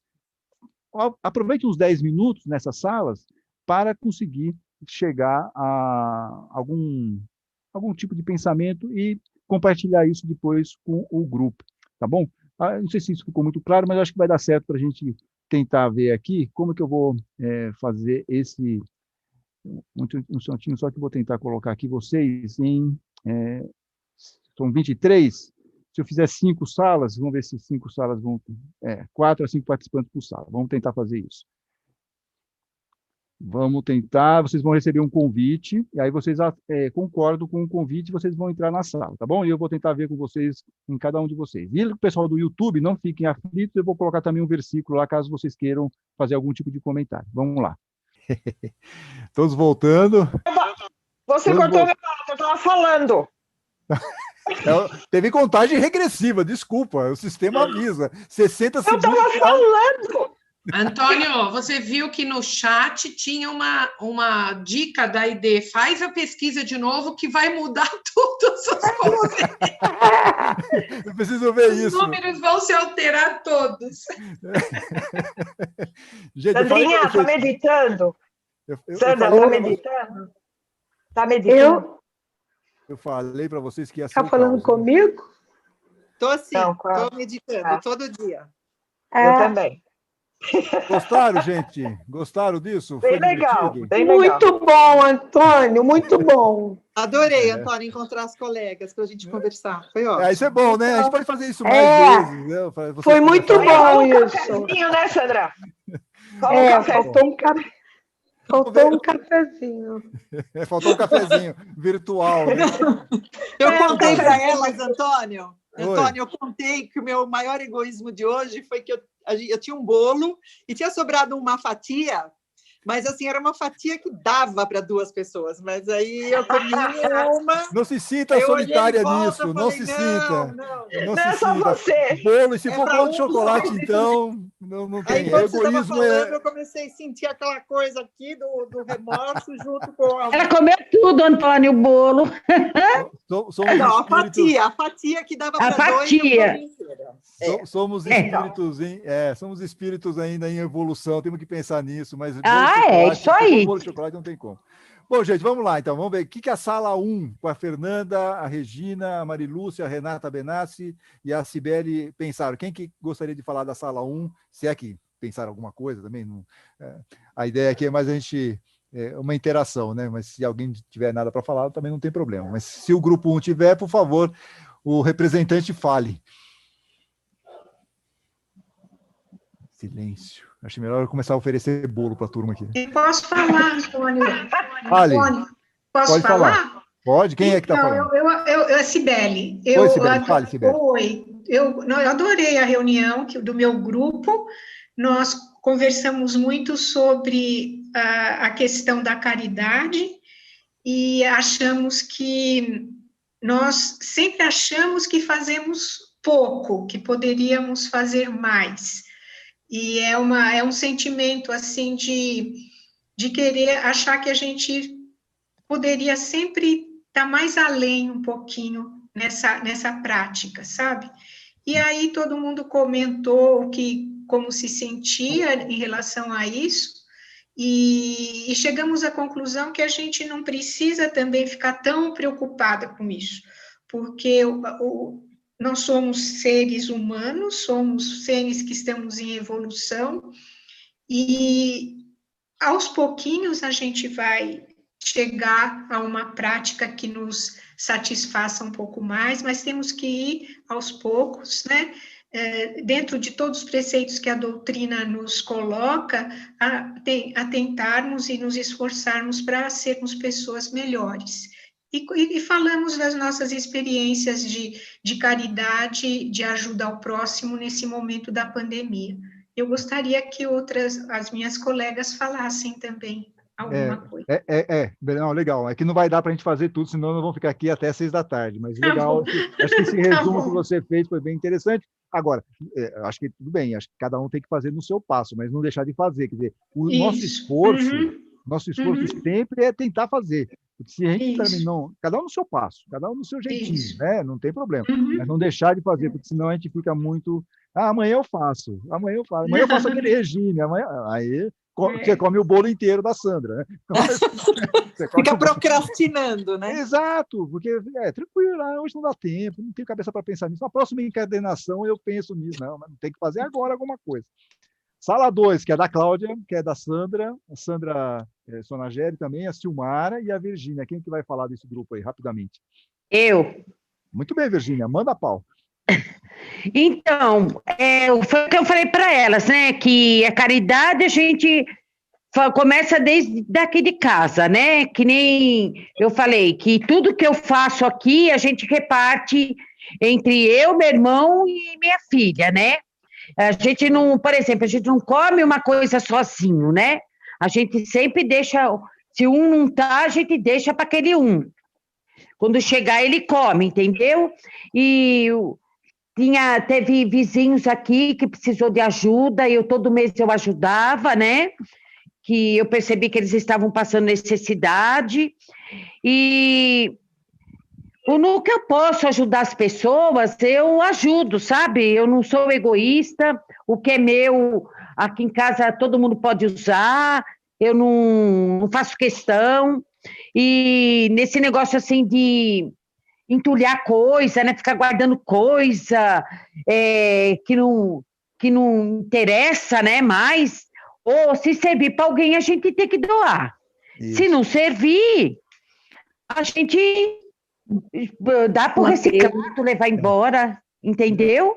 aproveitem uns 10 minutos nessas salas para conseguir chegar a algum tipo de pensamento e compartilhar isso depois com o grupo, tá bom? Não sei se isso ficou muito claro, mas acho que vai dar certo para a gente tentar ver aqui como que eu vou fazer esse... Um instantinho só que eu vou tentar colocar aqui vocês em... são 23. Se eu fizer 5 salas, vamos ver se 5 salas vão... 4 a 5 participantes por sala. Vamos tentar fazer isso. Vamos tentar, vocês vão receber um convite, e aí vocês concordam com o convite, vocês vão entrar na sala, tá bom? E eu vou tentar ver com vocês, em cada um de vocês. E o pessoal do YouTube, não fiquem aflitos, eu vou colocar também um versículo lá, caso vocês queiram fazer algum tipo de comentário. Vamos lá. Todos voltando. Você cortou meu lado, eu estava falando. Teve contagem regressiva, desculpa, o sistema avisa. 60 segundos. Eu estava falando! Antônio, você viu que no chat tinha uma dica da ID, faz a pesquisa de novo que vai mudar todos os conceitos. Eu preciso ver isso. Os números vão se alterar todos. Gente, Sandrinha, está meditando? Sandra, está meditando? Está meditando? Eu falei para vocês que ia ser. Está falando comigo? Estou sim, estou meditando todo dia. Eu também. Gostaram, gente? Gostaram disso? Bem legal, bem legal. Muito bom, Antônio, muito bom. Adorei, Antônio, encontrar as colegas para a gente conversar. Foi ótimo. Isso é bom, né? A gente pode fazer isso mais vezes. Né? Foi muito bom isso. Cafezinho, né, Sandra? Faltou um cafezinho. Faltou um cafezinho virtual. Né? Eu contei para elas, Antônio. Antônio, eu contei que o meu maior egoísmo de hoje foi que eu tinha um bolo e tinha sobrado uma fatia, mas assim, era uma fatia que dava para 2 pessoas, mas aí eu comi uma... Não se sinta solitária nisso, não se sinta. Não é só você. Bolo, e se for bolo de chocolate, então, não tem. Aí, quando você estava falando, eu comecei a sentir aquela coisa aqui do remorso junto com... Ela comeu tudo, Antônio, o bolo. Não, a fatia que dava para 2. Somos espíritos, somos espíritos ainda em evolução, temos que pensar nisso, mas isso aí. Bolo de chocolate não tem como. Bom, gente, vamos lá, então. Vamos ver o que a sala 1, com a Fernanda, a Regina, a Marilúcia, a Renata Benassi e a Cibele pensaram. Quem que gostaria de falar da sala 1? Se é que pensaram alguma coisa também. Não, a ideia aqui é mais a gente... uma interação, né? Mas se alguém tiver nada para falar, também não tem problema. Mas se o grupo 1 tiver, por favor, o representante fale. Silêncio. Acho melhor eu começar a oferecer bolo para a turma aqui. Eu posso falar, Antônio. Fale. Posso Pode falar? Pode? Quem é que está falando? É Cibele. Oi, Cibele. Fale, Cibele. Oi. Eu adorei a reunião do meu grupo. Nós conversamos muito sobre a questão da caridade e nós sempre achamos que fazemos pouco, que poderíamos fazer mais. E é um sentimento, assim, de querer achar que a gente poderia sempre estar mais além um pouquinho nessa prática, sabe? E aí todo mundo comentou como se sentia em relação a isso, e chegamos à conclusão que a gente não precisa também ficar tão preocupada com isso, porque nós somos seres humanos, somos seres que estamos em evolução, e aos pouquinhos a gente vai chegar a uma prática que nos satisfaça um pouco mais, mas temos que ir aos poucos, né? Dentro de todos os preceitos que a doutrina nos coloca, a tentarmos e nos esforçarmos para sermos pessoas melhores. E falamos das nossas experiências de caridade, de ajuda ao próximo nesse momento da pandemia. Eu gostaria que as minhas colegas falassem também alguma coisa. Não, legal. É que não vai dar para a gente fazer tudo, senão nós vamos ficar aqui até 6 da tarde. Mas legal, acho que esse resumo que você fez foi bem interessante. Agora, acho que tudo bem, acho que cada um tem que fazer no seu passo, mas não deixar de fazer. Quer dizer, o nosso esforço sempre é tentar fazer. Porque se a gente também não... Cada um no seu passo, cada um no seu jeitinho, né? Não tem problema. Mas não deixar de fazer, porque senão a gente fica muito Amanhã eu faço, amanhã eu faço. Amanhã eu faço aquele regime. Amanhã... Aí você come o bolo inteiro da Sandra, né? Fica procrastinando, né? Exato, porque tranquilo, hoje não dá tempo, não tenho cabeça para pensar nisso. Na próxima encadenação eu penso nisso, não tem que fazer agora alguma coisa. Sala 2, que é da Cláudia, que é da Sandra, a Sandra Sonageri também, a Silmara e a Virgínia. Quem que vai falar desse grupo aí, rapidamente? Eu. Muito bem, Virgínia, manda pau. Então, foi o que eu falei para elas, né? Que a caridade a gente começa desde daqui de casa, né? Que nem eu falei, que tudo que eu faço aqui a gente reparte entre eu, meu irmão e minha filha, né? A gente não, por exemplo, a gente não come uma coisa sozinho, né? A gente sempre deixa, se um não tá, a gente deixa para aquele um. Quando chegar, ele come, entendeu? E teve vizinhos aqui que precisou de ajuda, e todo mês eu ajudava, né? Que eu percebi que eles estavam passando necessidade, e no que eu posso ajudar as pessoas, eu ajudo, sabe? Eu não sou egoísta, o que é meu, aqui em casa todo mundo pode usar, eu não faço questão, e nesse negócio assim de entulhar coisa, né? Ficar guardando coisa que não interessa, né? Mais, ou se servir para alguém, a gente tem que doar. Isso. Se não servir, a gente dá para o reciclado, levar embora, entendeu?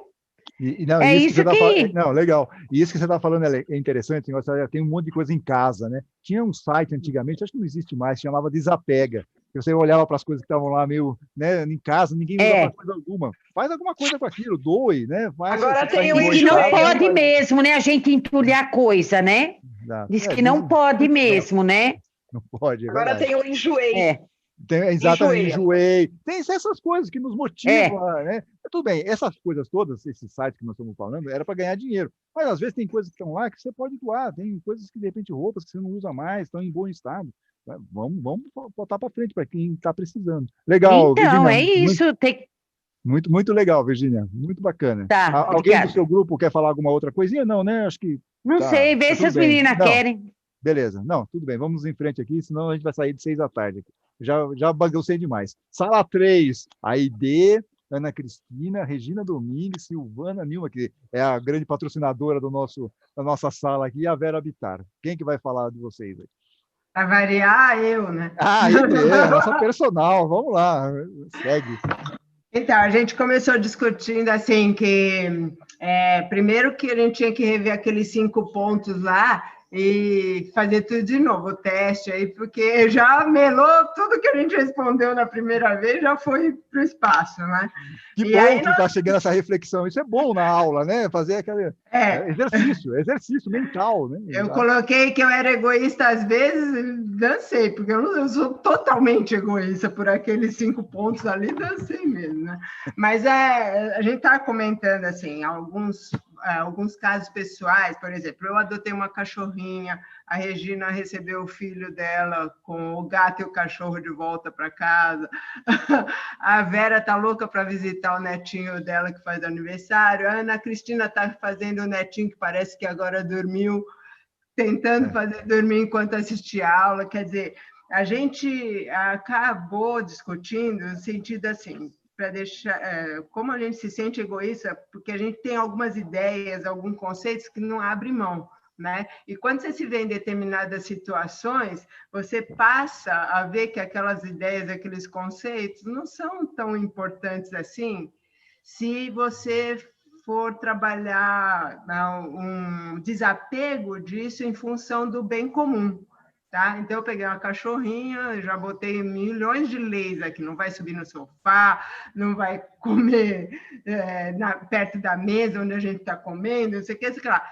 Não, isso que... Não, legal. E isso que você está falando é interessante, tem um monte de coisa em casa, né? Tinha um site antigamente, acho que não existe mais, se chamava Desapega. Você olhava para as coisas que estavam lá meio, né, em casa, ninguém usava coisa alguma. Faz alguma coisa com aquilo, doe, né? Agora tem o que não pode mesmo, né? A gente entulhar coisa, né? Exato. Diz que não pode mesmo, né? Não pode, Agora tem o enjoei. Exatamente, enjoei. Tem essas coisas que nos motivam, né? Tudo bem, essas coisas todas, esses sites que nós estamos falando, era para ganhar dinheiro. Mas às vezes tem coisas que estão lá que você pode doar, tem coisas que, de repente, roupas que você não usa mais, estão em bom estado. Vamos botar para frente para quem está precisando. Legal, então, Virgínia, é isso. Muito legal, Virgínia. Muito bacana. Tá, alguém obrigada. do seu grupo quer falar alguma outra coisinha? Não, né? Acho que... Não sei, vê se as meninas querem. Beleza. Não, tudo bem. Vamos em frente aqui, senão a gente vai sair de 6 da tarde. Já baguncei demais. Sala 3, Aide, Ana Cristina, Regina Domingues, Silvana Nilma, que é a grande patrocinadora da nossa sala aqui, e a Vera Bittar. Quem que vai falar de vocês aí? Para variar, eu, né? A nossa personal. Vamos lá, segue. Então, a gente começou discutindo assim que primeiro que a gente tinha que rever aqueles 5 pontos lá e fazer tudo de novo, o teste aí, porque já melou tudo que a gente respondeu na primeira vez, já foi para o espaço, né? Que bom que está chegando essa reflexão, isso é bom na aula, né? Fazer aquele exercício mental, né? Eu coloquei que eu era egoísta às vezes, dancei, porque eu sou totalmente egoísta por aqueles 5 pontos ali, dancei mesmo, né? Mas a gente está comentando, assim, alguns casos pessoais, por exemplo, eu adotei uma cachorrinha, a Regina recebeu o filho dela com o gato e o cachorro de volta para casa, a Vera está louca para visitar o netinho dela que faz aniversário, a Ana Cristina está fazendo o netinho que parece que agora dormiu, tentando fazer dormir enquanto assistia a aula, quer dizer, a gente acabou discutindo no sentido assim, para deixar, como a gente se sente egoísta, porque a gente tem algumas ideias, alguns conceitos que não abre mão, né? E quando você se vê em determinadas situações, você passa a ver que aquelas ideias, aqueles conceitos não são tão importantes assim, se você for trabalhar um desapego disso em função do bem comum. Tá? Então, eu peguei uma cachorrinha, já botei milhões de leis aqui, não vai subir no sofá, não vai comer perto da mesa onde a gente está comendo, não sei o que, sei lá.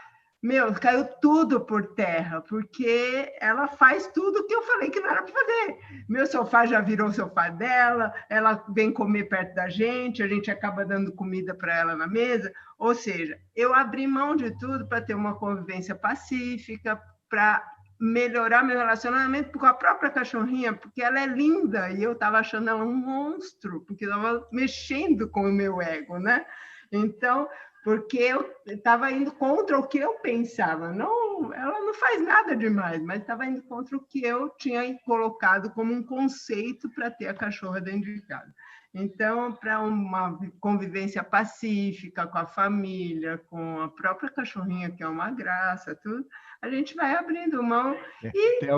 Meu, caiu tudo por terra, porque ela faz tudo que eu falei que não era para fazer. Meu sofá já virou o sofá dela, ela vem comer perto da gente, a gente acaba dando comida para ela na mesa. Ou seja, eu abri mão de tudo para ter uma convivência pacífica, para melhorar meu relacionamento com a própria cachorrinha, porque ela é linda, e eu estava achando ela um monstro, porque estava mexendo com o meu ego, né? Então, porque eu estava indo contra o que eu pensava. Não, ela não faz nada demais, mas estava indo contra o que eu tinha colocado como um conceito para ter a cachorra dentro de casa. Então, para uma convivência pacífica com a família, com a própria cachorrinha, que é uma graça, tudo, a gente vai abrindo mão. E... Tem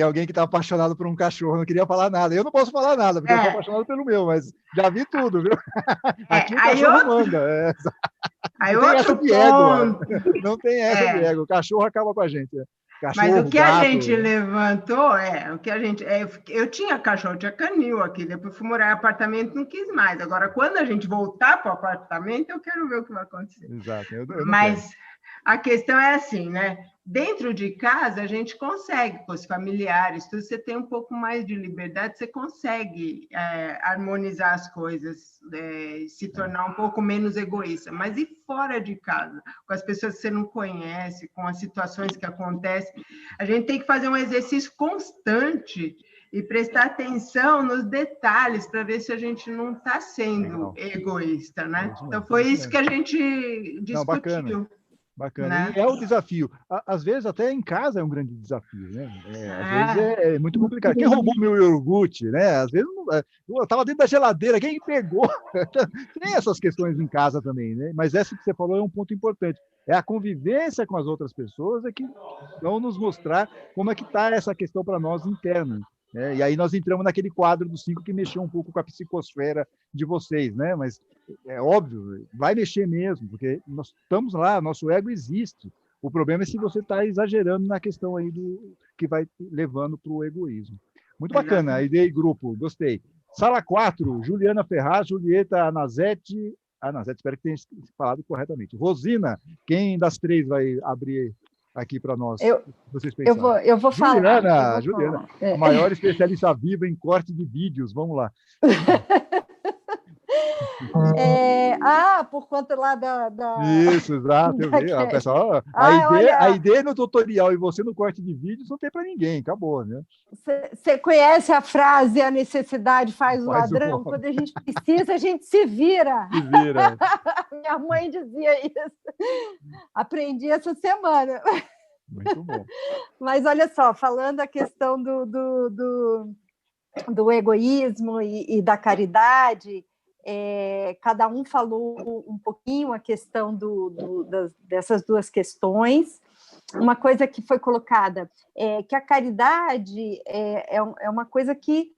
alguém que está apaixonado por um cachorro, não queria falar nada. Eu não posso falar nada, porque eu sou apaixonado pelo meu, mas já vi tudo, viu? Aqui o cachorro manda. Aí não tem essa de ego. Não tem essa de ego. O cachorro acaba com a gente. Cachorro, mas o que gato, a gente levantou eu tinha cachorro, tinha canil aqui, depois fui morar em apartamento, não quis mais. Agora, quando a gente voltar para o apartamento, eu quero ver o que vai acontecer. Exato. Mas a questão é assim, né? Dentro de casa, a gente consegue, com os familiares, tudo, você tem um pouco mais de liberdade, você consegue harmonizar as coisas, se tornar um pouco menos egoísta. Mas e fora de casa, com as pessoas que você não conhece, com as situações que acontecem, a gente tem que fazer um exercício constante e prestar atenção nos detalhes para ver se a gente não está sendo egoísta, né? Então, foi isso que a gente discutiu. Bacana. E é o desafio. Às vezes, até em casa é um grande desafio, né? Às vezes é muito complicado. Quem roubou meu iogurte, né? Às vezes eu estava dentro da geladeira, quem pegou? Tem essas questões em casa também, né? Mas essa que você falou é um ponto importante. É a convivência com as outras pessoas que vão nos mostrar como é que está essa questão para nós interna. E aí nós entramos naquele quadro dos 5 que mexeu um pouco com a psicosfera de vocês, né? Mas é óbvio, vai mexer mesmo, porque nós estamos lá, nosso ego existe. O problema é se você está exagerando na questão aí do que vai levando para o egoísmo. Muito bacana, a ideia e grupo, gostei. Sala 4, Juliana Ferraz, Julieta Anazete, espero que tenha falado corretamente. Rosina, quem das 3 vai abrir aqui para nós? Eu vou falar. Juliana, a maior especialista viva em corte de vídeos. Vamos lá. Por conta lá da... Isso, exato. Eu vi. Pessoal, a ideia no tutorial e você no corte de vídeos não tem para ninguém. Acabou, né? Você conhece a frase "a necessidade faz o ladrão"? Quando a gente precisa, a gente se vira. Se vira. Minha mãe dizia isso. Aprendi essa semana. Muito bom. Mas olha só, falando a questão do egoísmo e da caridade, cada um falou um pouquinho a questão dessas duas questões. Uma coisa que foi colocada é que a caridade é uma coisa que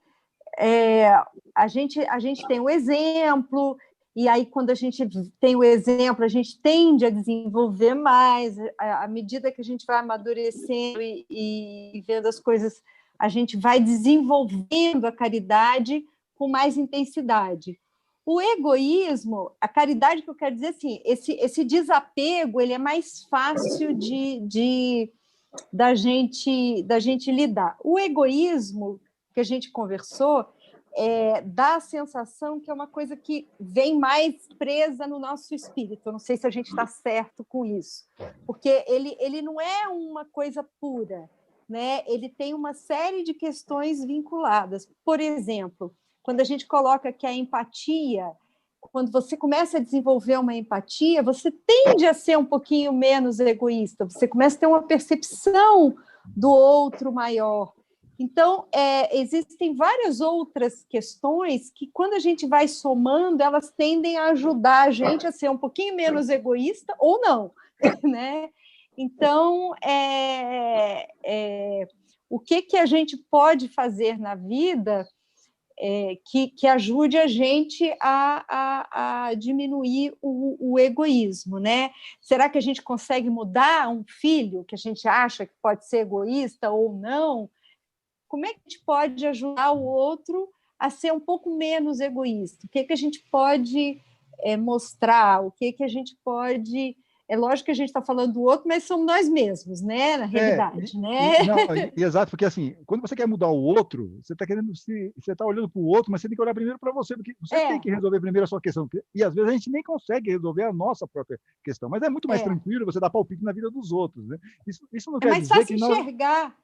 a gente tem o exemplo, e aí, quando a gente tem o exemplo, a gente tende a desenvolver mais. À medida que a gente vai amadurecendo e vendo as coisas, a gente vai desenvolvendo a caridade com mais intensidade. O egoísmo, a caridade, que eu quero dizer assim, esse desapego, ele é mais fácil da gente lidar. O egoísmo, que a gente conversou, dá a sensação que é uma coisa que vem mais presa no nosso espírito. Eu não sei se a gente está certo com isso, porque ele não é uma coisa pura, né? Ele tem uma série de questões vinculadas. Por exemplo, quando a gente coloca que a empatia, quando você começa a desenvolver uma empatia, você tende a ser um pouquinho menos egoísta, você começa a ter uma percepção do outro maior. Então, existem várias outras questões que, quando a gente vai somando, elas tendem a ajudar a gente a ser um pouquinho menos egoísta ou não, né? Então, o que a gente pode fazer na vida que ajude a gente a diminuir o egoísmo, né? Será que a gente consegue mudar um filho que a gente acha que pode ser egoísta ou não? Como é que a gente pode ajudar o outro a ser um pouco menos egoísta? O que a gente pode mostrar? O que a gente pode... É lógico que a gente está falando do outro, mas somos nós mesmos, né? Na realidade, né? Exato, porque assim, quando você quer mudar o outro, você está olhando para o outro, mas você tem que olhar primeiro para você, porque você tem que resolver primeiro a sua questão. E às vezes a gente nem consegue resolver a nossa própria questão, mas é muito mais tranquilo você dar palpite na vida dos outros, né? Isso não quer dizer que enxergar.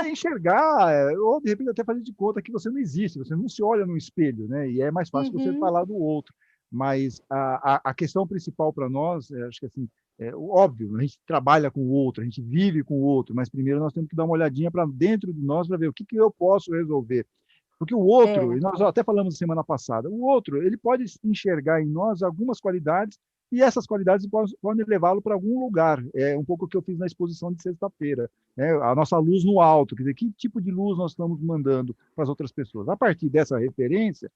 Enxergar, ou de repente até fazer de conta que você não existe, você não se olha no espelho, né? E é mais fácil você falar do outro. mas a questão principal para nós, acho que assim, óbvio, a gente trabalha com o outro, a gente vive com o outro, mas primeiro nós temos que dar uma olhadinha para dentro de nós para ver o que eu posso resolver. Porque o outro, e nós até falamos semana passada, o outro, ele pode enxergar em nós algumas qualidades e essas qualidades podem levá-lo para algum lugar. É um pouco o que eu fiz na exposição de sexta-feira, né? A nossa luz no alto, quer dizer, que tipo de luz nós estamos mandando para as outras pessoas. A partir dessa referência,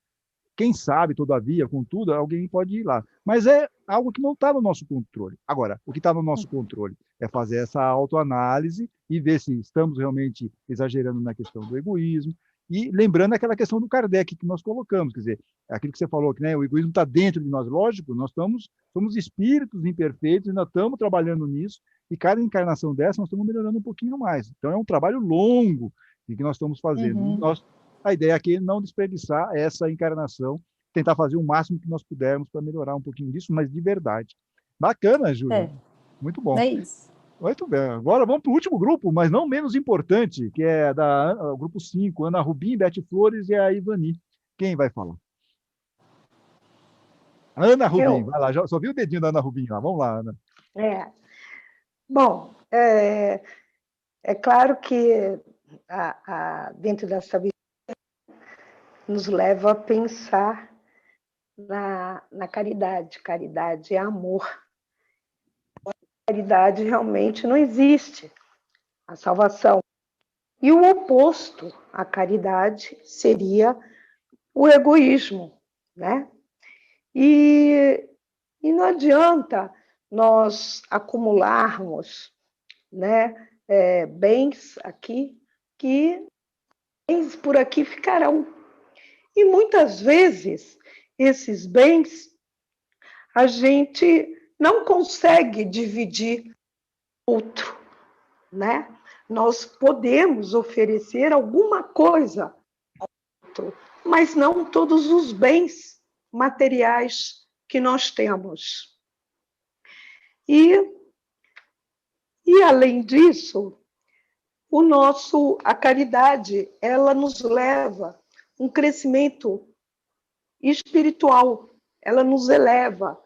quem sabe, todavia, contudo, alguém pode ir lá. Mas é algo que não está no nosso controle. Agora, o que está no nosso controle é fazer essa autoanálise e ver se estamos realmente exagerando na questão do egoísmo. E lembrando aquela questão do Kardec que nós colocamos, quer dizer, aquilo que você falou, que né, o egoísmo está dentro de nós, lógico, nós somos espíritos imperfeitos, ainda estamos trabalhando nisso, e cada encarnação dessa nós estamos melhorando um pouquinho mais. Então é um trabalho longo que nós estamos fazendo. A ideia aqui é não desperdiçar essa encarnação, tentar fazer o máximo que nós pudermos para melhorar um pouquinho disso, mas de verdade. Bacana, Júlia. Muito bom. É isso. Muito bem. Agora vamos para o último grupo, mas não menos importante, que é o grupo 5, Ana Rubim, Beth Flores e a Ivani. Quem vai falar? Ana Rubim, vai lá. Só vi o dedinho da Ana Rubim lá. Vamos lá, Ana. Bom, é claro que dentro da sabedoria nos leva a pensar na caridade. Caridade é amor. Caridade realmente não existe, a salvação. E o oposto à caridade seria o egoísmo, né? E não adianta nós acumularmos, né, bens aqui, que bens por aqui ficarão. E muitas vezes esses bens a gente não consegue dividir outro, né? Nós podemos oferecer alguma coisa ao outro, mas não todos os bens materiais que nós temos. E além disso, a caridade, ela nos leva a um crescimento espiritual, ela nos eleva,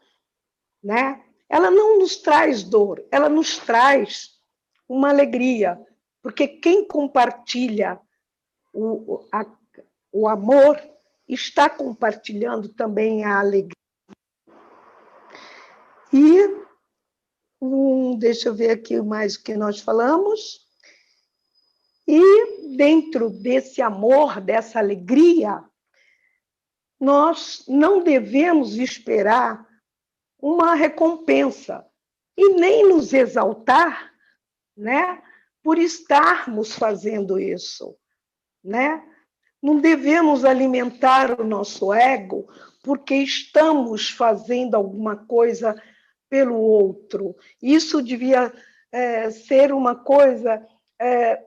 né? Ela não nos traz dor, ela nos traz uma alegria, porque quem compartilha o amor está compartilhando também a alegria. E deixa eu ver aqui mais o que nós falamos. E dentro desse amor, dessa alegria, nós não devemos esperar uma recompensa e nem nos exaltar, né, por estarmos fazendo isso, né? Não devemos alimentar o nosso ego porque estamos fazendo alguma coisa pelo outro. Isso devia ser uma coisa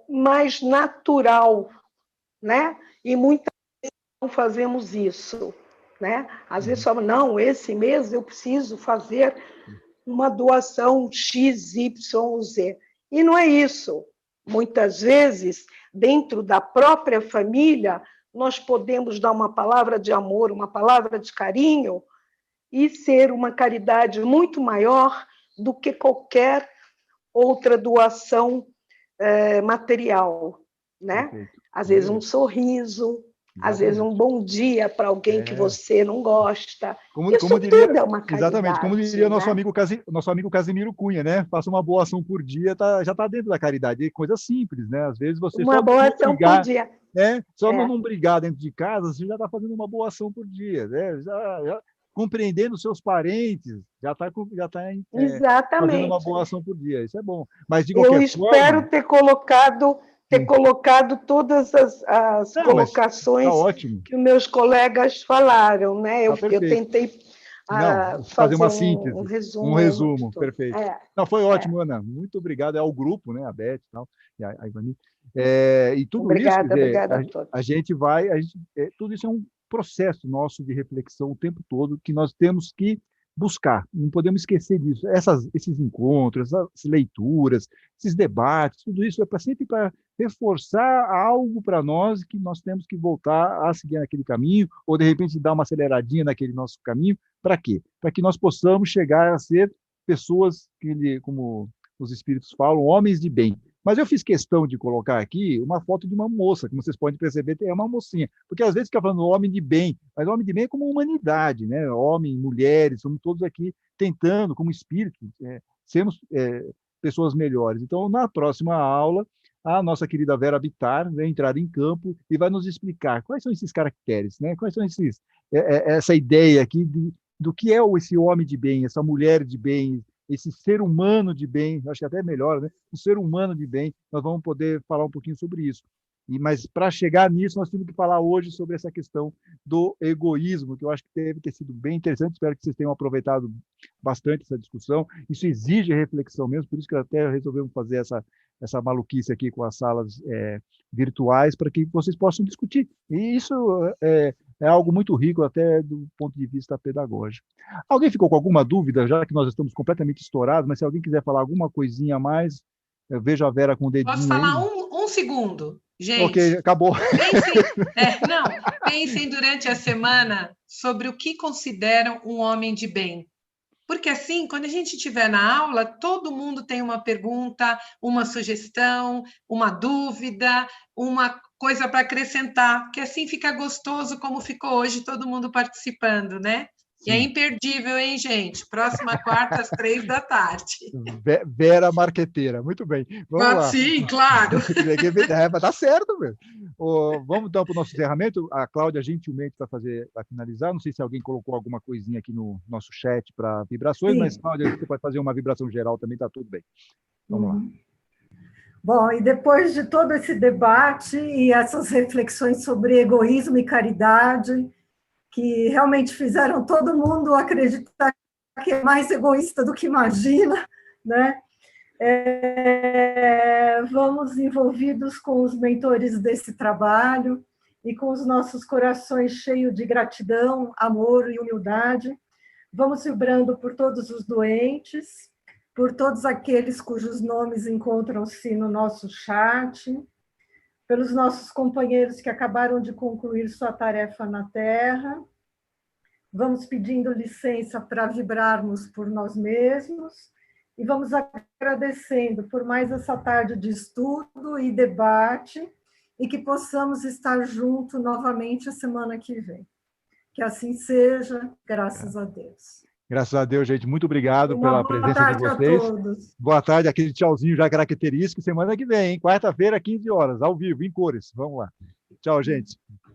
mais natural, né? E muitas vezes não fazemos isso, né? Às vezes falamos, não, esse mês eu preciso fazer uma doação X, Y, Z. E não é isso. Muitas vezes, dentro da própria família, nós podemos dar uma palavra de amor, uma palavra de carinho e ser uma caridade muito maior do que qualquer outra doação material, né? Perfeito. Às vezes um sorriso, às vezes um bom dia para alguém que você não gosta. Como diria, tudo é uma caridade. Exatamente, como diria nosso amigo Casimiro Cunha, né? Faça uma boa ação por dia, já está dentro da caridade. É coisa simples, né? Às vezes você uma boa ação por dia. Só não brigar dentro de casa, você já está fazendo uma boa ação por dia, né? Já compreendendo seus parentes, já está fazendo uma boa ação por dia. Isso é bom. Mas de qualquer espero ter colocado todas as colocações que os meus colegas falaram, né? Eu tentei fazer uma síntese, um resumo. Perfeito. Não, foi ótimo, Ana. Muito obrigado ao grupo, né? A Beth e a Ivani. E tudo obrigada isso, a gente tudo isso é um processo nosso de reflexão o tempo todo, que nós temos que buscar, não podemos esquecer disso. Esses encontros, essas leituras, esses debates, tudo isso é sempre para reforçar algo para nós que nós temos que voltar a seguir naquele caminho, ou de repente dar uma aceleradinha naquele nosso caminho. Para quê? Para que nós possamos chegar a ser pessoas que, como os espíritos falam, homens de bem. Mas eu fiz questão de colocar aqui uma foto de uma moça, como vocês podem perceber, é uma mocinha, porque às vezes fica falando homem de bem, mas homem de bem é como humanidade, né? Homem, mulheres, somos todos aqui tentando, como espírito, sermos pessoas melhores. Então, na próxima aula, a nossa querida Vera Bittar vai entrar em campo e vai nos explicar quais são esses caracteres, né? Quais são essa ideia aqui do que é esse homem de bem, essa mulher de bem, esse ser humano de bem, acho que até melhor, né? O ser humano de bem, nós vamos poder falar um pouquinho sobre isso. Mas para chegar nisso, nós temos que falar hoje sobre essa questão do egoísmo, que eu acho que deve ter sido bem interessante, espero que vocês tenham aproveitado bastante essa discussão. Isso exige reflexão mesmo, por isso que até resolvemos fazer essa maluquice aqui com as salas virtuais, para que vocês possam discutir. E isso é algo muito rico, até do ponto de vista pedagógico. Alguém ficou com alguma dúvida, já que nós estamos completamente estourados, mas se alguém quiser falar alguma coisinha a mais, eu vejo a Vera com o dedinho. Posso falar aí. um segundo, gente? Ok, acabou. Pensem durante a semana sobre o que consideram um homem de bem. Porque assim, quando a gente estiver na aula, todo mundo tem uma pergunta, uma sugestão, uma dúvida, uma coisa para acrescentar, que assim fica gostoso como ficou hoje, todo mundo participando, né? Sim. E é imperdível, hein, gente? Próxima quarta, às 15h. Vera Marqueteira, muito bem. Vamos lá. Sim, claro. Vai dar certo, mesmo. Vamos então para o nosso encerramento. A Cláudia gentilmente vai finalizar. Não sei se alguém colocou alguma coisinha aqui no nosso chat para vibrações, sim. Mas, Cláudia, você pode fazer uma vibração geral também, está tudo bem. Vamos lá. Bom, e depois de todo esse debate e essas reflexões sobre egoísmo e caridade, que realmente fizeram todo mundo acreditar que é mais egoísta do que imagina, né? Vamos envolvidos com os mentores desse trabalho e com os nossos corações cheios de gratidão, amor e humildade. Vamos vibrando por todos os doentes, por todos aqueles cujos nomes encontram-se no nosso chat, pelos nossos companheiros que acabaram de concluir sua tarefa na Terra. Vamos pedindo licença para vibrarmos por nós mesmos e vamos agradecendo por mais essa tarde de estudo e debate e que possamos estar juntos novamente a semana que vem. Que assim seja, graças a Deus. Graças a Deus, gente. Muito obrigado pela presença de vocês. A todos. Boa tarde, aquele tchauzinho já característico. Semana que vem, hein? Quarta-feira, 15 horas, ao vivo, em cores. Vamos lá. Tchau, gente.